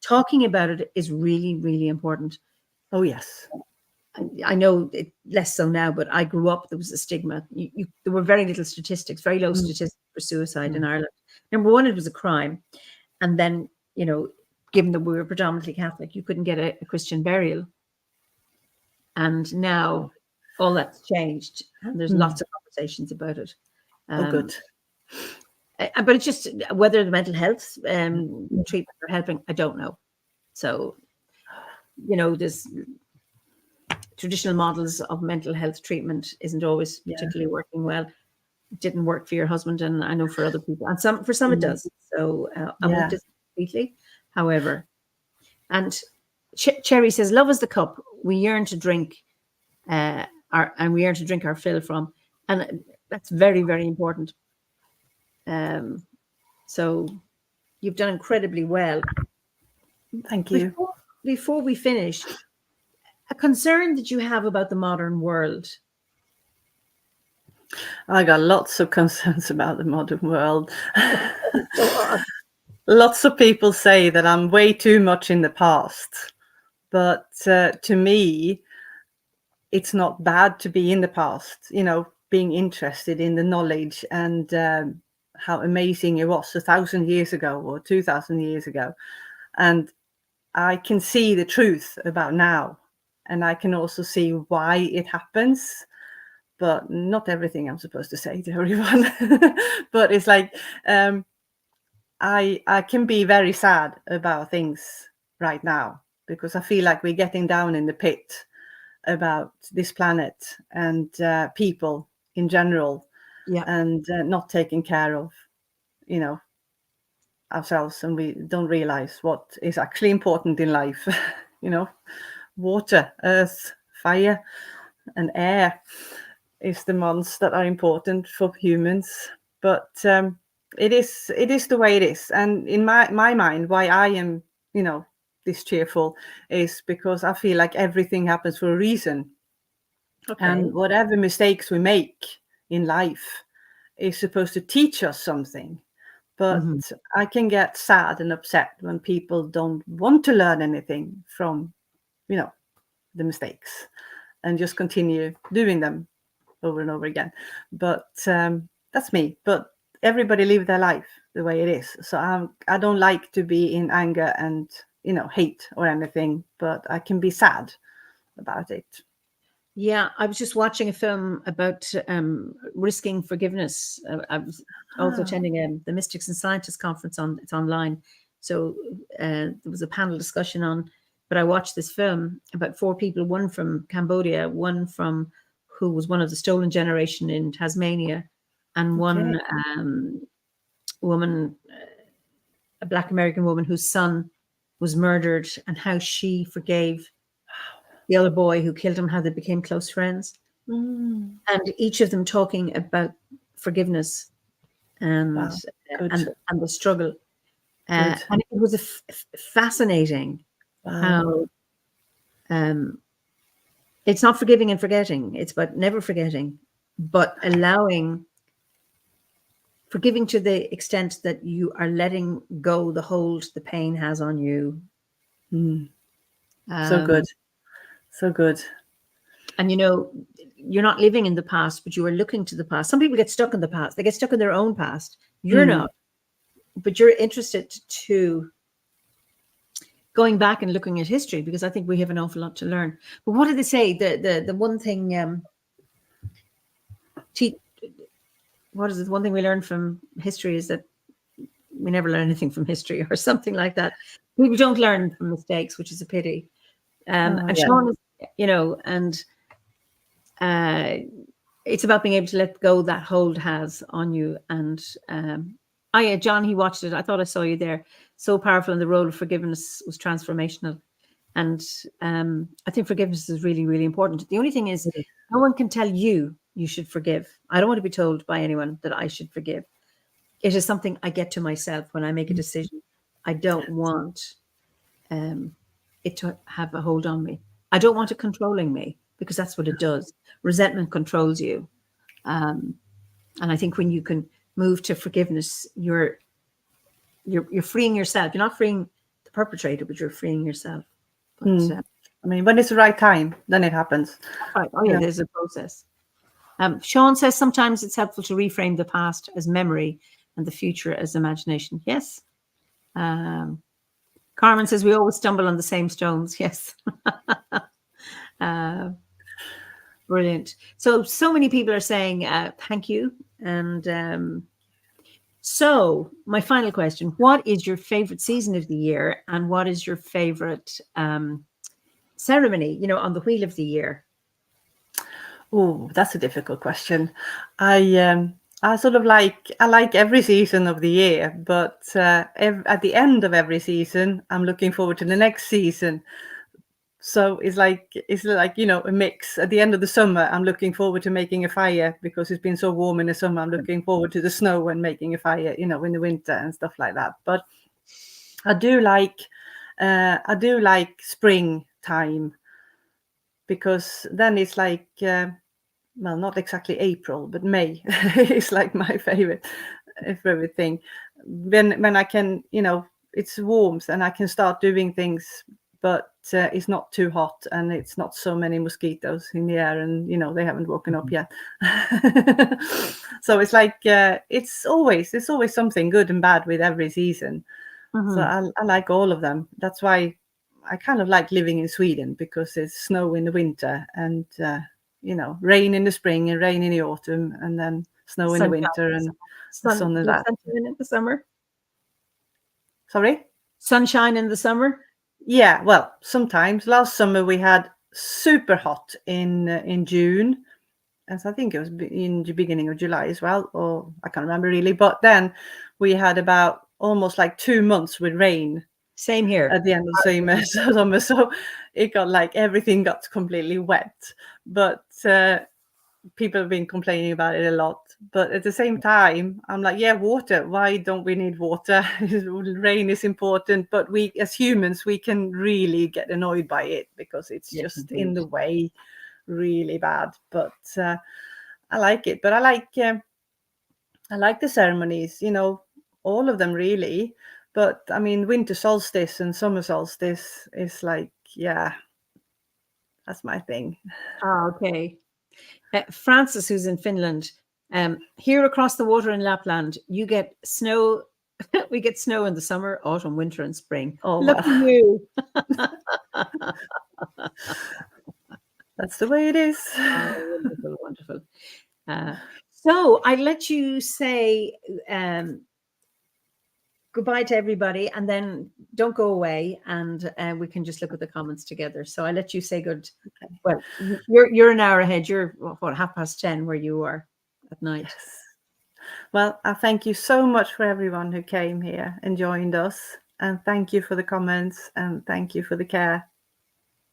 Speaker 3: talking about it is really, really important.
Speaker 2: Oh, yes.
Speaker 3: I know it less so now, but I grew up, there was a stigma. There were very little statistics, very low statistics for suicide in Ireland. Number one, it was a crime. And then, you know, given that we were predominantly Catholic, you couldn't get a Christian burial. And now all that's changed. And there's lots of conversations about it.
Speaker 2: Good.
Speaker 3: But it's just whether the mental health treatment are helping, I don't know. So, you know, there's traditional models of mental health treatment isn't always particularly working well. It didn't work for your husband, and I know for other people, and for some it does. So I won't disagree completely. However, and Cherry says, "Love is the cup we yearn to drink, we yearn to drink our fill from," and that's very, very important. So you've done incredibly well.
Speaker 2: Thank you.
Speaker 3: Before we finish, a concern that you have about the modern world?
Speaker 2: I got lots of concerns about the modern world. Lots of people say that I'm way too much in the past. But to me, it's not bad to be in the past, you know, being interested in the knowledge and how amazing it was 1,000 years ago or 2,000 years ago. And I can see the truth about now. And I can also see why it happens, but not everything I'm supposed to say to everyone. But it's like, I can be very sad about things right now because I feel like we're getting down in the pit about this planet and people in general, and not taking care of, you know, ourselves, and we don't realize what is actually important in life. You know, water, earth, fire, and air is the ones that are important for humans. But it is the way it is, and in my mind, why I am, you know, this cheerful is because I feel like everything happens for a reason. Okay. And whatever mistakes we make in life is supposed to teach us something. But I can get sad and upset when people don't want to learn anything from, you know, the mistakes and just continue doing them over and over again. But that's me. But everybody live their life the way it is. So I don't like to be in anger and, you know, hate or anything, but I can be sad about it.
Speaker 3: Yeah, I was just watching a film about risking forgiveness. I was also attending the Mystics and Scientists conference it's online. So there was a panel discussion on, but I watched this film about 4 people, one from Cambodia, one from who was one of the stolen generation in Tasmania, and one woman, a Black American woman whose son was murdered, and how she forgave the other boy who killed him, how they became close friends. And each of them talking about forgiveness and the struggle. And it was fascinating how it's not forgiving and forgetting. It's about never forgetting, but forgiving to the extent that you are letting go the hold the pain has on you.
Speaker 2: So good. So good.
Speaker 3: And, you know, you're not living in the past, but you are looking to the past. Some people get stuck in the past. They get stuck in their own past. You're not. But you're interested to going back and looking at history, because I think we have an awful lot to learn. But what did they say? The one thing, what is it? One thing we learn from history is that we never learn anything from history or something like that. People don't learn from mistakes, which is a pity. And
Speaker 2: yeah.
Speaker 3: Sean, and it's about being able to let go that hold has on you. And John, he watched it. I thought I saw you there. So powerful, and the role of forgiveness was transformational. And I think forgiveness is really, really important. The only thing is, no one can tell you should forgive. I don't want to be told by anyone that I should forgive. It is something I get to myself when I make a decision. I don't want it to have a hold on me. I don't want it controlling me, because that's what it does. Resentment controls you. And I think when you can move to forgiveness, you're freeing yourself. You're not freeing the perpetrator, but you're freeing yourself. But,
Speaker 2: I mean, when it's the right time, then it happens.
Speaker 3: Right. Oh, yeah, there's a process. Sean says sometimes it's helpful to reframe the past as memory and the future as imagination. Yes. Carmen says we always stumble on the same stones. Yes. Brilliant. So many people are saying thank you. And so my final question, what is your favorite season of the year, and what is your favorite ceremony, on the wheel of the year?
Speaker 2: Oh, that's a difficult question. I like every season of the year, but at the end of every season, I'm looking forward to the next season. So it's like a mix. At the end of the summer, I'm looking forward to making a fire because it's been so warm in the summer. I'm looking forward to the snow and making a fire, in the winter and stuff like that. But I do like springtime, because then it's like well, not exactly April, but May is like my favorite thing. When I can, it's warm and I can start doing things, but it's not too hot and it's not so many mosquitoes in the air, and they haven't woken up yet. So it's like it's always something good and bad with every season. So I like all of them. That's why I kind of like living in Sweden, because it's snow in the winter and rain in the spring and rain in the autumn, and then snow in the winter and sun in that.
Speaker 3: Sunshine in the summer.
Speaker 2: Sorry?
Speaker 3: Sunshine in the summer.
Speaker 2: Yeah, well, sometimes. Last summer we had super hot in June, and so I think it was in the beginning of July as well, or I can't remember really. But then we had about almost like 2 months with rain.
Speaker 3: Same here.
Speaker 2: At the end of the summer, so it got like everything got completely wet. But people have been complaining about it a lot. But at the same time, I'm like, yeah, water. Why don't we need water? Rain is important, but we as humans, we can really get annoyed by it because it's just in the way, really bad. But I like it. But I like the ceremonies, all of them really. But I mean, winter solstice and summer solstice is like, yeah, that's my thing.
Speaker 3: Oh, okay. Francis, who's in Finland, here across the water in Lapland, you get snow. We get snow in the summer, autumn, winter, and spring.
Speaker 2: Oh,
Speaker 3: look at you.
Speaker 2: That's the way it is.
Speaker 3: Oh, wonderful, wonderful. So I let you say goodbye to everybody, and then don't go away, and we can just look at the comments together. So I let you say good. Okay. Well, you're an hour ahead. You're what, 10:30 where you are at night.
Speaker 2: Yes. Well, I thank you so much for everyone who came here and joined us, and thank you for the comments, and thank you for the care.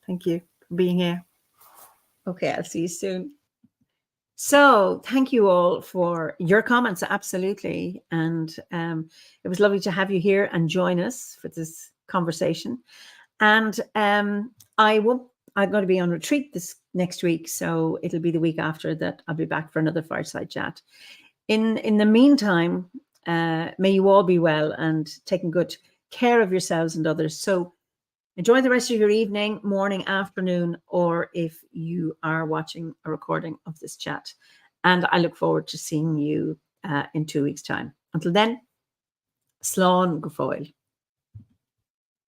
Speaker 2: Thank you for being here.
Speaker 3: Okay, I'll see you soon. So thank you all for your comments. Absolutely. And it was lovely to have you here and join us for this conversation. And I'm going to be on retreat this next week. So it'll be the week after that I'll be back for another Fireside Chat. In the meantime, may you all be well and taking good care of yourselves and others. So enjoy the rest of your evening, morning, afternoon, or if you are watching a recording of this chat. And I look forward to seeing you in 2 weeks' time. Until then, slán go fóill.